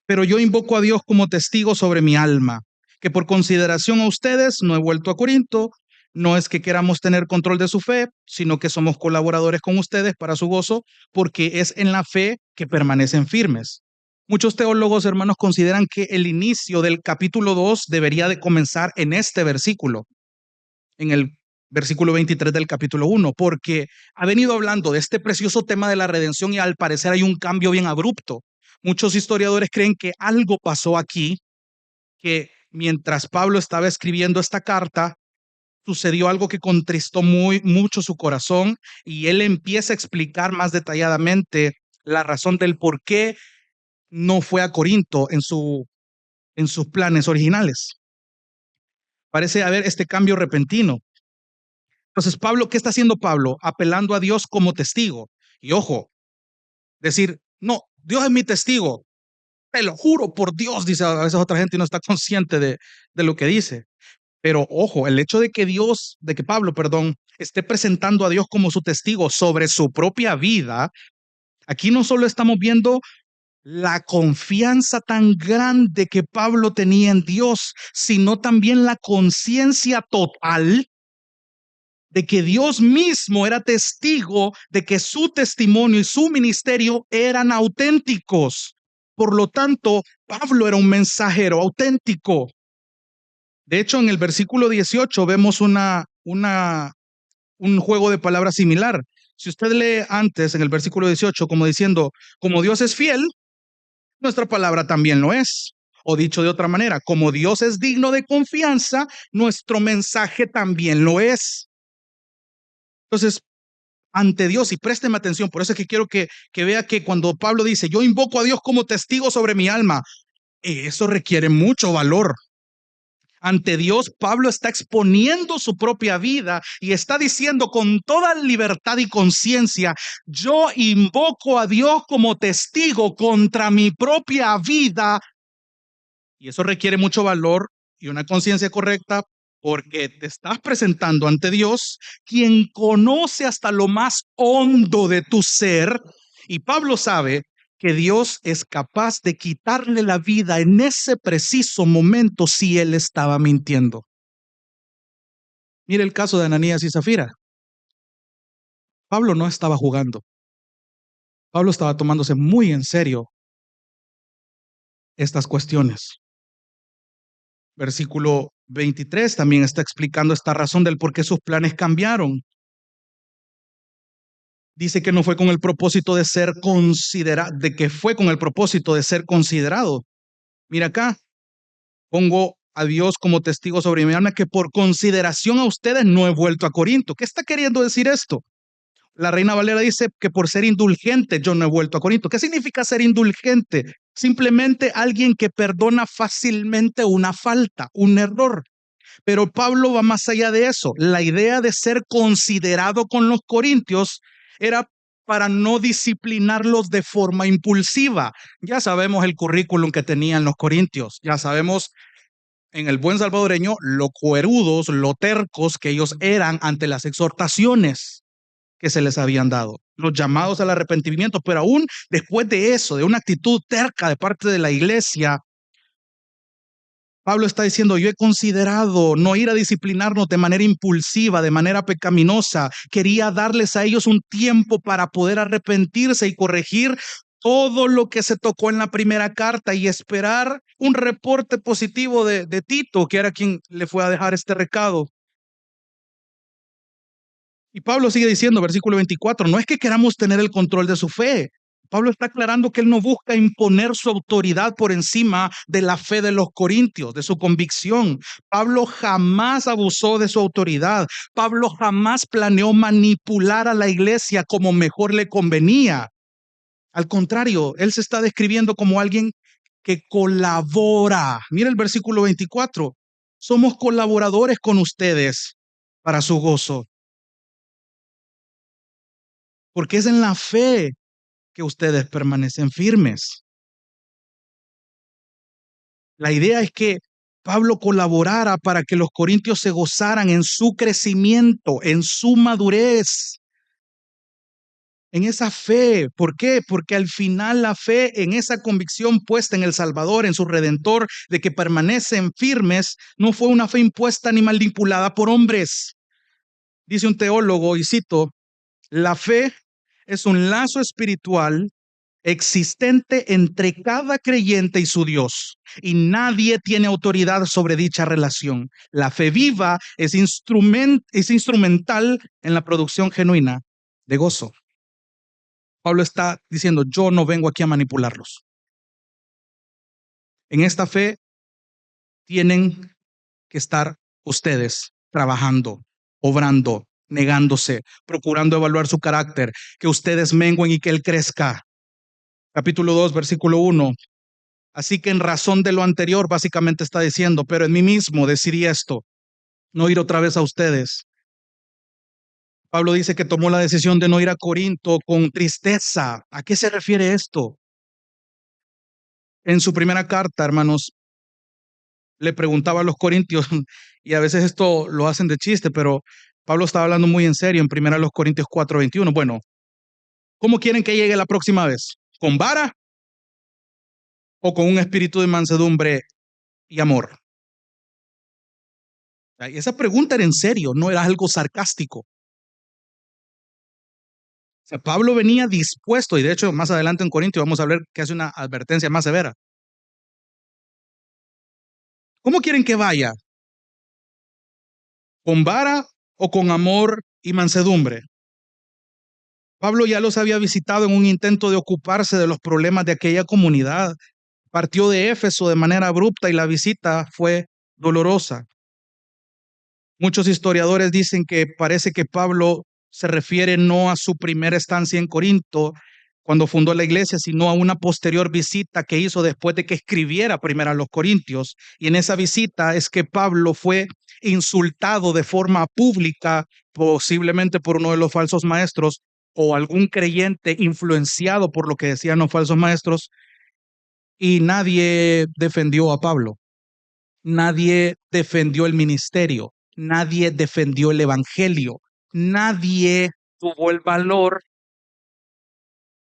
Pero yo invoco a Dios como testigo sobre mi alma, que por consideración a ustedes no he vuelto a Corinto. No es que queramos tener control de su fe, sino que somos colaboradores con ustedes para su gozo, porque es en la fe que permanecen firmes. Muchos teólogos, hermanos, consideran que el inicio del capítulo 2 debería de comenzar en este versículo, en el versículo 23 del capítulo 1, porque ha venido hablando de este precioso tema de la redención y al parecer hay un cambio bien abrupto. Muchos historiadores creen que algo pasó aquí, que mientras Pablo estaba escribiendo esta carta, sucedió algo que contristó mucho su corazón y él empieza a explicar más detalladamente la razón del por qué no fue a Corinto en sus planes originales. Parece haber este cambio repentino. Entonces, Pablo, ¿qué está haciendo Pablo? Apelando a Dios como testigo. Y ojo, decir, no, Dios es mi testigo. Te lo juro por Dios, dice a veces otra gente y no está consciente de lo que dice. Pero ojo, el hecho de que Pablo, perdón, esté presentando a Dios como su testigo sobre su propia vida, aquí no solo estamos viendo la confianza tan grande que Pablo tenía en Dios, sino también la conciencia total de que Dios mismo era testigo de que su testimonio y su ministerio eran auténticos. Por lo tanto, Pablo era un mensajero auténtico. De hecho, en el versículo 18 vemos un juego de palabras similar. Si usted lee antes en el versículo 18 como diciendo, como Dios es fiel, nuestra palabra también lo es. O dicho de otra manera, como Dios es digno de confianza, nuestro mensaje también lo es. Entonces, ante Dios, y présteme atención, por eso es que quiero que vea que cuando Pablo dice, yo invoco a Dios como testigo sobre mi alma, eso requiere mucho valor. Ante Dios, Pablo está exponiendo su propia vida y está diciendo con toda libertad y conciencia, yo invoco a Dios como testigo contra mi propia vida. Y eso requiere mucho valor y una conciencia correcta porque te estás presentando ante Dios, quien conoce hasta lo más hondo de tu ser. Y Pablo sabe que Dios es capaz de quitarle la vida en ese preciso momento si él estaba mintiendo. Mire el caso de Ananías y Zafira. Pablo no estaba jugando. Pablo estaba tomándose muy en serio estas cuestiones. Versículo 23 también está explicando esta razón del por qué sus planes cambiaron. Dice que no fue con el propósito de ser considerado, de que fue con el propósito de ser considerado. Mira acá, pongo a Dios como testigo sobre mi alma que por consideración a ustedes no he vuelto a Corinto. ¿Qué está queriendo decir esto? La Reina Valera dice que por ser indulgente yo no he vuelto a Corinto. ¿Qué significa ser indulgente? simplemente alguien que perdona fácilmente una falta, un error. Pero Pablo va más allá de eso. La idea de ser considerado con los corintios era para no disciplinarlos de forma impulsiva. Ya sabemos el currículum que tenían los corintios, ya sabemos en el buen salvadoreño lo cuerudos, lo tercos que ellos eran ante las exhortaciones que se les habían dado, los llamados al arrepentimiento, pero aún después de eso, de una actitud terca de parte de la iglesia, Pablo está diciendo, yo he considerado no ir a disciplinarnos de manera impulsiva, de manera pecaminosa. Quería darles a ellos un tiempo para poder arrepentirse y corregir todo lo que se tocó en la primera carta y esperar un reporte positivo de Tito, que era quien le fue a dejar este recado. Y Pablo sigue diciendo, versículo 24, no es que queramos tener el control de su fe. Pablo está aclarando que él no busca imponer su autoridad por encima de la fe de los corintios, de su convicción. Pablo jamás abusó de su autoridad. Pablo jamás planeó manipular a la iglesia como mejor le convenía. Al contrario, él se está describiendo como alguien que colabora. Mira el versículo 24. Somos colaboradores con ustedes para su gozo, porque es en la fe que ustedes permanecen firmes. La idea es que Pablo colaborara para que los corintios se gozaran en su crecimiento, en su madurez, en esa fe. ¿Por qué? Porque al final la fe en esa convicción puesta en el Salvador, en su Redentor, de que permanecen firmes, no fue una fe impuesta ni manipulada por hombres. Dice un teólogo, y cito, la fe es un lazo espiritual existente entre cada creyente y su Dios, y nadie tiene autoridad sobre dicha relación. La fe viva es instrumental en la producción genuina de gozo. Pablo está diciendo, yo no vengo aquí a manipularlos. En esta fe tienen que estar ustedes trabajando, obrando, negándose, procurando evaluar su carácter, que ustedes menguen y que él crezca. Capítulo 2, versículo 1. Así que en razón de lo anterior, básicamente está diciendo, pero en mí mismo decidí esto, no ir otra vez a ustedes. Pablo dice que tomó la decisión de no ir a Corinto con tristeza. ¿A qué se refiere esto? En su primera carta, hermanos, le preguntaba a los corintios, y a veces esto lo hacen de chiste, pero Pablo estaba hablando muy en serio en primera los Corintios 4:21. Bueno, ¿cómo quieren que llegue la próxima vez? ¿Con vara o con un espíritu de mansedumbre y amor? Y esa pregunta era en serio, no era algo sarcástico. O sea, Pablo venía dispuesto, y de hecho más adelante en Corintios vamos a ver que hace una advertencia más severa. ¿Cómo quieren que vaya? ¿Con vara o con amor y mansedumbre? Pablo ya los había visitado en un intento de ocuparse de los problemas de aquella comunidad. Partió de Éfeso de manera abrupta y la visita fue dolorosa. Muchos historiadores dicen que parece que Pablo se refiere no a su primera estancia en Corinto, cuando fundó la iglesia, sino a una posterior visita que hizo después de que escribiera primero a los Corintios. Y en esa visita es que Pablo fue insultado de forma pública, posiblemente por uno de los falsos maestros o algún creyente influenciado por lo que decían los falsos maestros, y nadie defendió a Pablo. Nadie defendió el ministerio, nadie defendió el evangelio, nadie tuvo el valor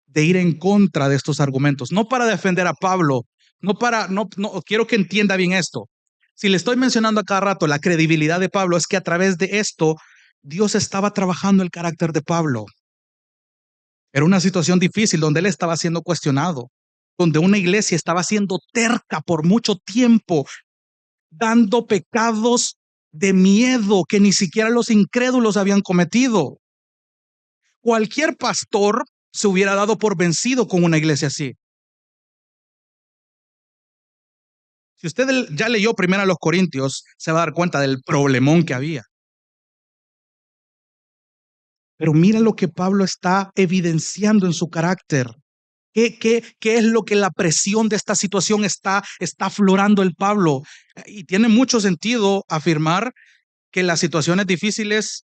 de ir en contra de estos argumentos, no para defender a Pablo, no, quiero que entienda bien esto. Si le estoy mencionando a cada rato la credibilidad de Pablo, es que a través de esto Dios estaba trabajando el carácter de Pablo. Era una situación difícil donde él estaba siendo cuestionado, donde una iglesia estaba siendo terca por mucho tiempo, dando pecados de miedo que ni siquiera los incrédulos habían cometido. Cualquier pastor se hubiera dado por vencido con una iglesia así. Si usted ya leyó primero a los Corintios, se va a dar cuenta del problemón que había. Pero mira lo que Pablo está evidenciando en su carácter. ¿Qué es lo que la presión de esta situación está aflorando el Pablo? Y tiene mucho sentido afirmar que las situaciones difíciles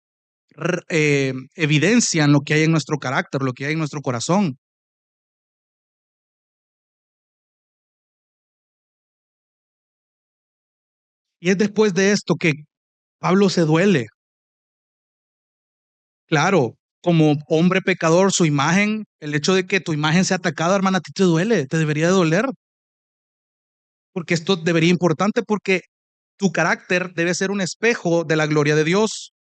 evidencian lo que hay en nuestro carácter, lo que hay en nuestro corazón. Y es después de esto que Pablo se duele. Claro, como hombre pecador, su imagen, el hecho de que tu imagen sea atacada, hermana, a ti te duele, te debería de doler, porque esto debería importante porque tu carácter debe ser un espejo de la gloria de Dios,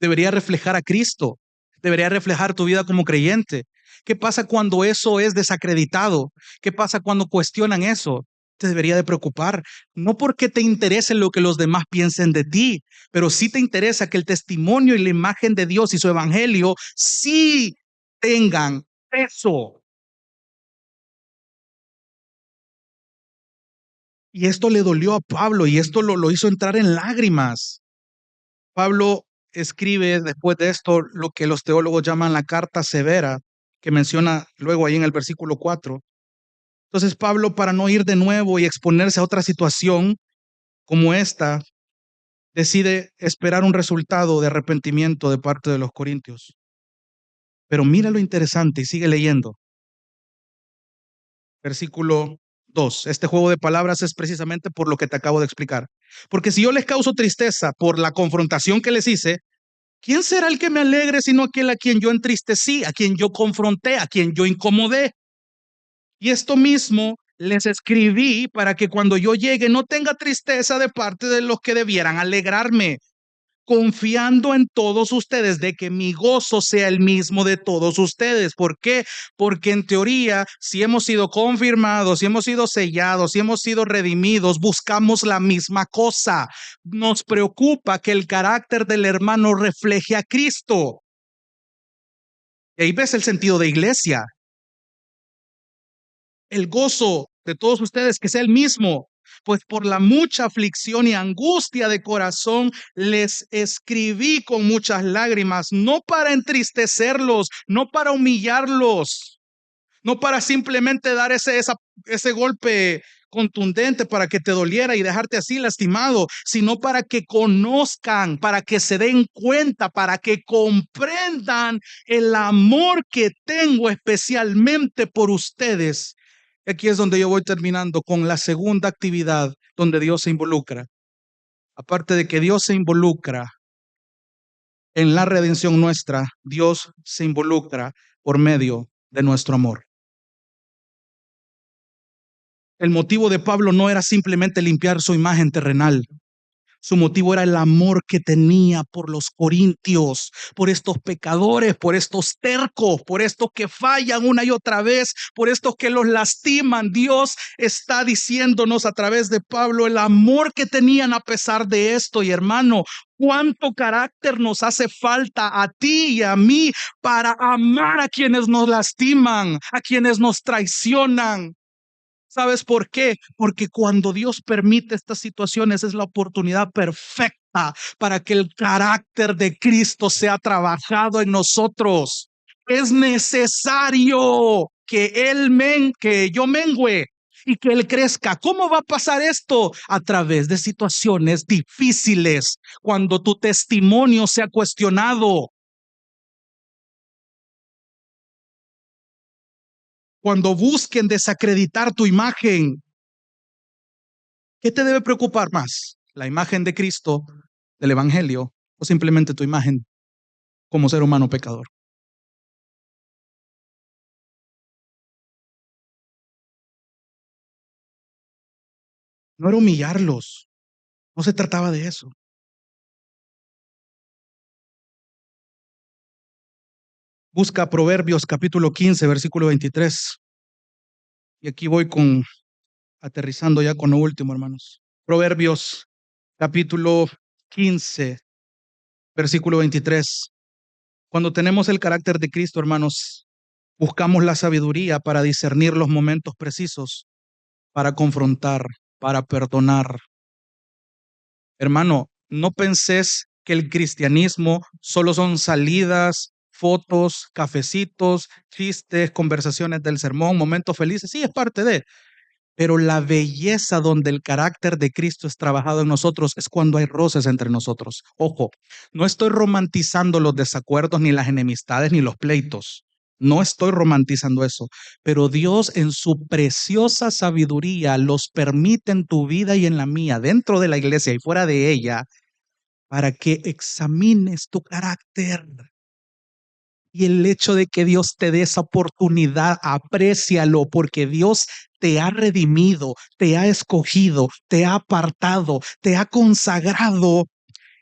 debería reflejar a Cristo, debería reflejar tu vida como creyente. ¿Qué pasa cuando eso es desacreditado? ¿Qué pasa cuando cuestionan eso? Te debería de preocupar, no porque te interese lo que los demás piensen de ti, pero sí te interesa que el testimonio y la imagen de Dios y su evangelio sí tengan peso. Y esto le dolió a Pablo y esto lo hizo entrar en lágrimas. Pablo escribe después de esto lo que los teólogos llaman la carta severa, que menciona luego ahí en el versículo 4. Entonces Pablo, para no ir de nuevo y exponerse a otra situación como esta, decide esperar un resultado de arrepentimiento de parte de los corintios. Pero mira lo interesante y sigue leyendo. Versículo 2. Este juego de palabras es precisamente por lo que te acabo de explicar. Porque si yo les causo tristeza por la confrontación que les hice, ¿quién será el que me alegre sino aquel a quien yo entristecí, a quien yo confronté, a quien yo incomodé? Y esto mismo les escribí para que cuando yo llegue no tenga tristeza de parte de los que debieran alegrarme, confiando en todos ustedes de que mi gozo sea el mismo de todos ustedes. ¿Por qué? Porque en teoría, si hemos sido confirmados, si hemos sido sellados, si hemos sido redimidos, buscamos la misma cosa. Nos preocupa que el carácter del hermano refleje a Cristo. Y ahí ves el sentido de iglesia. El gozo de todos ustedes que sea el mismo, pues por la mucha aflicción y angustia de corazón les escribí con muchas lágrimas, no para entristecerlos, no para humillarlos, no para simplemente dar ese golpe contundente para que te doliera y dejarte así lastimado, sino para que conozcan, para que se den cuenta, para que comprendan el amor que tengo especialmente por ustedes. Aquí es donde yo voy terminando con la segunda actividad donde Dios se involucra. Aparte de que Dios se involucra en la redención nuestra, Dios se involucra por medio de nuestro amor. El motivo de Pablo no era simplemente limpiar su imagen terrenal. Su motivo era el amor que tenía por los corintios, por estos pecadores, por estos tercos, por estos que fallan una y otra vez, por estos que los lastiman. Dios está diciéndonos a través de Pablo el amor que tenían a pesar de esto. Y hermano, cuánto carácter nos hace falta a ti y a mí para amar a quienes nos lastiman, a quienes nos traicionan. ¿Sabes por qué? Porque cuando Dios permite estas situaciones es la oportunidad perfecta para que el carácter de Cristo sea trabajado en nosotros. Es necesario que yo mengüe y que Él crezca. ¿Cómo va a pasar esto? A través de situaciones difíciles, cuando tu testimonio sea cuestionado, cuando busquen desacreditar tu imagen. ¿Qué te debe preocupar más? ¿La imagen de Cristo, del Evangelio, o simplemente tu imagen como ser humano pecador? No era humillarlos, no se trataba de eso. Busca Proverbios capítulo 15, versículo 23. Y aquí voy aterrizando ya con lo último, hermanos. Proverbios capítulo 15, versículo 23. Cuando tenemos el carácter de Cristo, hermanos, buscamos la sabiduría para discernir los momentos precisos, para confrontar, para perdonar. Hermano, no penses que el cristianismo solo son salidas, fotos, cafecitos, chistes, conversaciones del sermón, momentos felices. Sí, es parte de. Pero la belleza donde el carácter de Cristo es trabajado en nosotros es cuando hay roces entre nosotros. Ojo, no estoy romantizando los desacuerdos, ni las enemistades, ni los pleitos. No estoy romantizando eso, pero Dios en su preciosa sabiduría los permite en tu vida y en la mía, dentro de la iglesia y fuera de ella, para que examines tu carácter. Y el hecho de que Dios te dé esa oportunidad, aprécialo, porque Dios te ha redimido, te ha escogido, te ha apartado, te ha consagrado.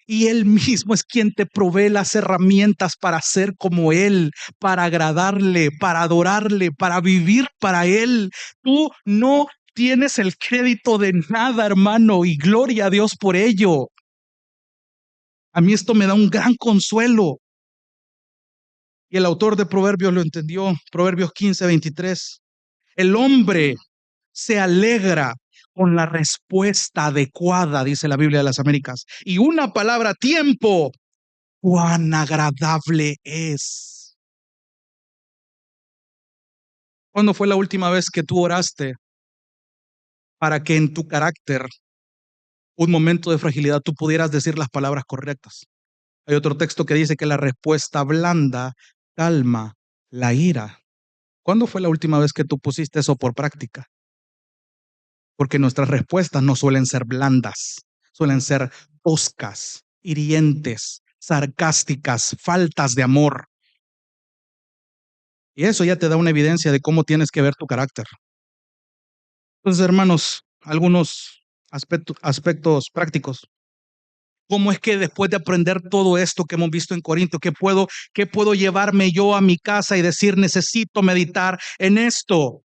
Y Él mismo es quien te provee las herramientas para ser como Él, para agradarle, para adorarle, para vivir para Él. Tú no tienes el crédito de nada, hermano, y gloria a Dios por ello. A mí esto me da un gran consuelo. Y el autor de Proverbios lo entendió, Proverbios 15:23. El hombre se alegra con la respuesta adecuada, dice la Biblia de las Américas. Y una palabra, tiempo, cuán agradable es. ¿Cuándo fue la última vez que tú oraste para que en tu carácter, un momento de fragilidad, tú pudieras decir las palabras correctas? Hay otro texto que dice que la respuesta blanda calma la ira. ¿Cuándo fue la última vez que tú pusiste eso por práctica? Porque nuestras respuestas no suelen ser blandas, suelen ser toscas, hirientes, sarcásticas, faltas de amor. Y eso ya te da una evidencia de cómo tienes que ver tu carácter. Entonces, hermanos, algunos aspectos prácticos. ¿Cómo es que después de aprender todo esto que hemos visto en Corinto, qué puedo llevarme yo a mi casa y decir, necesito meditar en esto?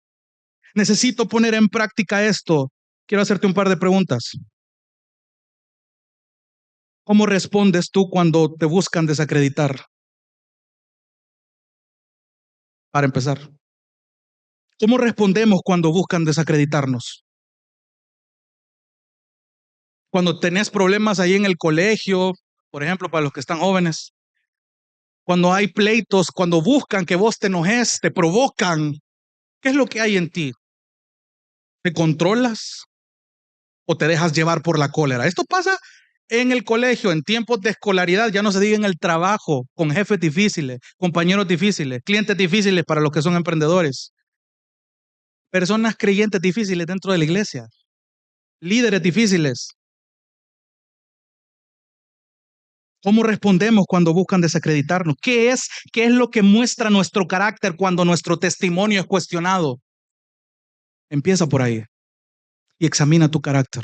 Necesito poner en práctica esto. Quiero hacerte un par de preguntas. ¿Cómo respondes tú cuando te buscan desacreditar? Para empezar, ¿cómo respondemos cuando buscan desacreditarnos? Cuando tenés problemas ahí en el colegio, por ejemplo, para los que están jóvenes, cuando hay pleitos, cuando buscan que vos te enojes, te provocan, ¿qué es lo que hay en ti? ¿Te controlas o te dejas llevar por la cólera? Esto pasa en el colegio, en tiempos de escolaridad, ya no se diga en el trabajo, con jefes difíciles, compañeros difíciles, clientes difíciles para los que son emprendedores, personas creyentes difíciles dentro de la iglesia, líderes difíciles. ¿Cómo respondemos cuando buscan desacreditarnos? ¿Qué es lo que muestra nuestro carácter cuando nuestro testimonio es cuestionado? Empieza por ahí y examina tu carácter.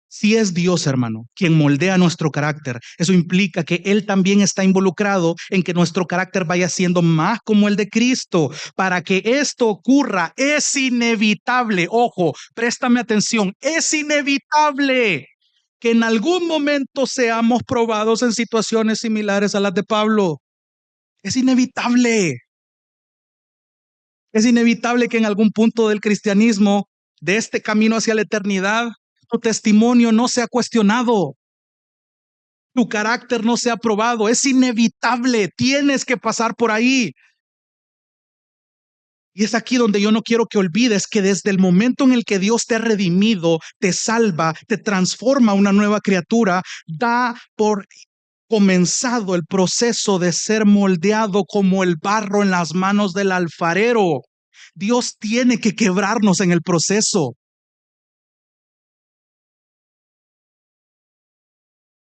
Si es Dios, hermano, quien moldea nuestro carácter, eso implica que Él también está involucrado en que nuestro carácter vaya siendo más como el de Cristo. Para que esto ocurra, es inevitable, ojo, préstame atención, es inevitable que en algún momento seamos probados en situaciones similares a las de Pablo. Es inevitable. Es inevitable que en algún punto del cristianismo, de este camino hacia la eternidad, tu testimonio no sea cuestionado, tu carácter no sea probado. Es inevitable, tienes que pasar por ahí. Y es aquí donde yo no quiero que olvides que desde el momento en el que Dios te ha redimido, te salva, te transforma a una nueva criatura, da por comenzado el proceso de ser moldeado como el barro en las manos del alfarero. Dios tiene que quebrarnos en el proceso.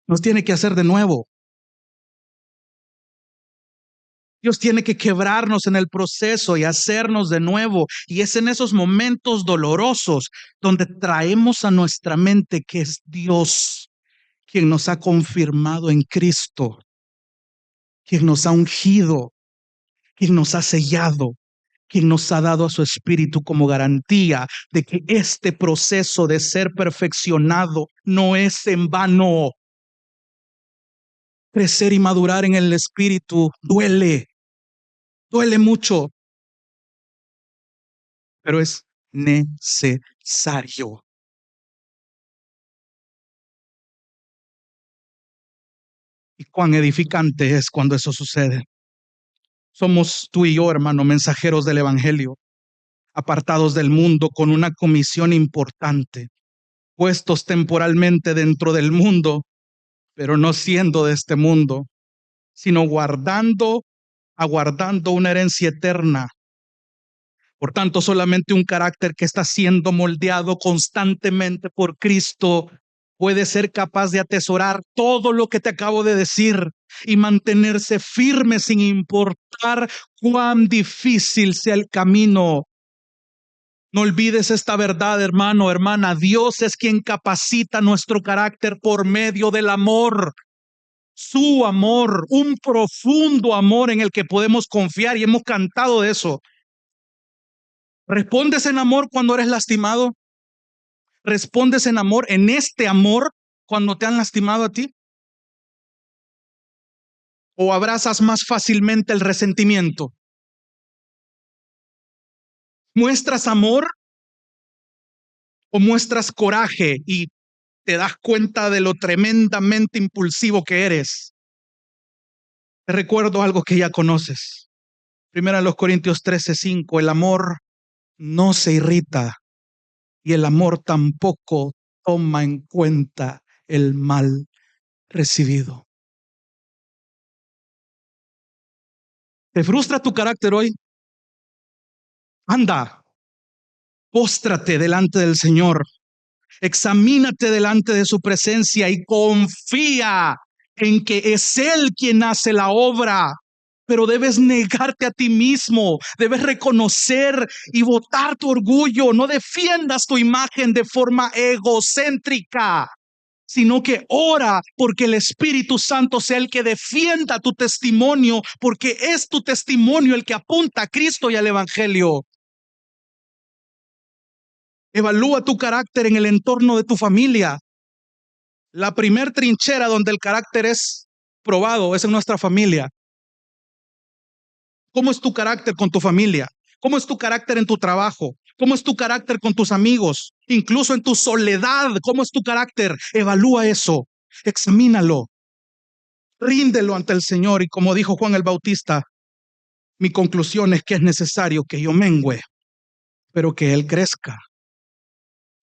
Nos tiene que hacer de nuevo. Dios tiene que quebrarnos en el proceso y hacernos de nuevo. Y es en esos momentos dolorosos donde traemos a nuestra mente que es Dios quien nos ha confirmado en Cristo, quien nos ha ungido, quien nos ha sellado, quien nos ha dado a su Espíritu como garantía de que este proceso de ser perfeccionado no es en vano. Crecer y madurar en el Espíritu duele mucho, pero es necesario. ¿Y Cuán edificante es cuando eso sucede. Somos tú y yo, hermano, mensajeros del Evangelio, apartados del mundo con una comisión importante, puestos temporalmente dentro del mundo, pero no siendo de este mundo, sino aguardando una herencia eterna. Por tanto, solamente un carácter que está siendo moldeado constantemente por Cristo puede ser capaz de atesorar todo lo que te acabo de decir y mantenerse firme sin importar cuán difícil sea el camino. No olvides esta verdad, hermano, hermana. Dios es quien capacita nuestro carácter por medio del amor. Su amor, un profundo amor en el que podemos confiar, y hemos cantado de eso. ¿Respondes en amor cuando eres lastimado? ¿Respondes en amor, en este amor, cuando te han lastimado a ti? ¿O abrazas más fácilmente el resentimiento? ¿Muestras amor o muestras coraje y te das cuenta de lo tremendamente impulsivo que eres? Te recuerdo algo que ya conoces. 1 Corintios 13:5, el amor no se irrita y el amor tampoco toma en cuenta el mal recibido. ¿Te frustra tu carácter hoy? Anda, póstrate delante del Señor, examínate delante de su presencia y confía en que es Él quien hace la obra. Pero debes negarte a ti mismo, debes reconocer y botar tu orgullo. No defiendas tu imagen de forma egocéntrica, sino que ora porque el Espíritu Santo sea el que defienda tu testimonio, porque es tu testimonio el que apunta a Cristo y al Evangelio. Evalúa tu carácter en el entorno de tu familia. La primer trinchera donde el carácter es probado es en nuestra familia. ¿Cómo es tu carácter con tu familia? ¿Cómo es tu carácter en tu trabajo? ¿Cómo es tu carácter con tus amigos? Incluso en tu soledad, ¿cómo es tu carácter? Evalúa eso, examínalo, ríndelo ante el Señor. Y como dijo Juan el Bautista, mi conclusión es que es necesario que yo mengüe, pero que Él crezca.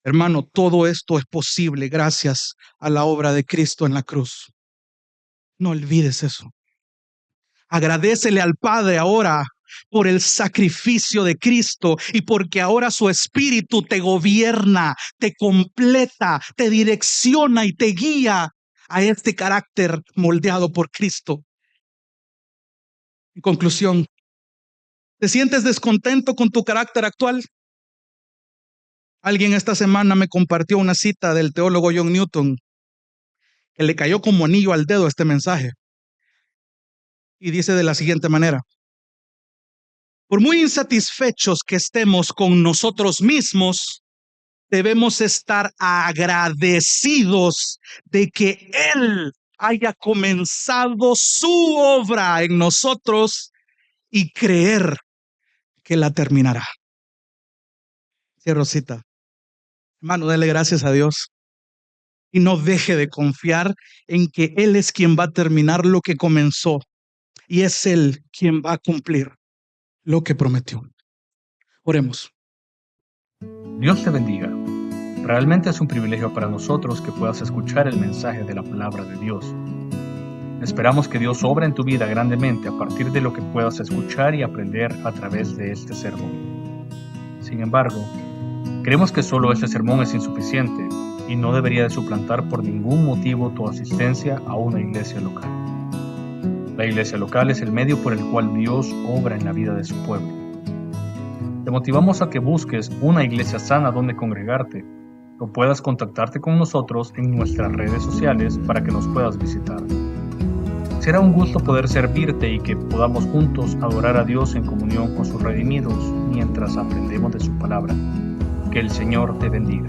Hermano, todo esto es posible gracias a la obra de Cristo en la cruz. No olvides eso. Agradécele al Padre ahora por el sacrificio de Cristo y porque ahora su Espíritu te gobierna, te completa, te direcciona y te guía a este carácter moldeado por Cristo. En conclusión, ¿te sientes descontento con tu carácter actual? Alguien esta semana me compartió una cita del teólogo John Newton que le cayó como anillo al dedo este mensaje. Y dice de la siguiente manera: por muy insatisfechos que estemos con nosotros mismos, debemos estar agradecidos de que Él haya comenzado su obra en nosotros y creer que la terminará. Cierro cita. Hermano, dele gracias a Dios y no deje de confiar en que Él es quien va a terminar lo que comenzó y es Él quien va a cumplir lo que prometió. Oremos. Dios te bendiga. Realmente es un privilegio para nosotros que puedas escuchar el mensaje de la palabra de Dios. Esperamos que Dios obra en tu vida grandemente a partir de lo que puedas escuchar y aprender a través de este sermón. Sin embargo, creemos que solo este sermón es insuficiente y no debería de suplantar por ningún motivo tu asistencia a una iglesia local. La iglesia local es el medio por el cual Dios obra en la vida de su pueblo. Te motivamos a que busques una iglesia sana donde congregarte o puedas contactarte con nosotros en nuestras redes sociales para que nos puedas visitar. Será un gusto poder servirte y que podamos juntos adorar a Dios en comunión con sus redimidos mientras aprendemos de su palabra. Que el Señor te bendiga.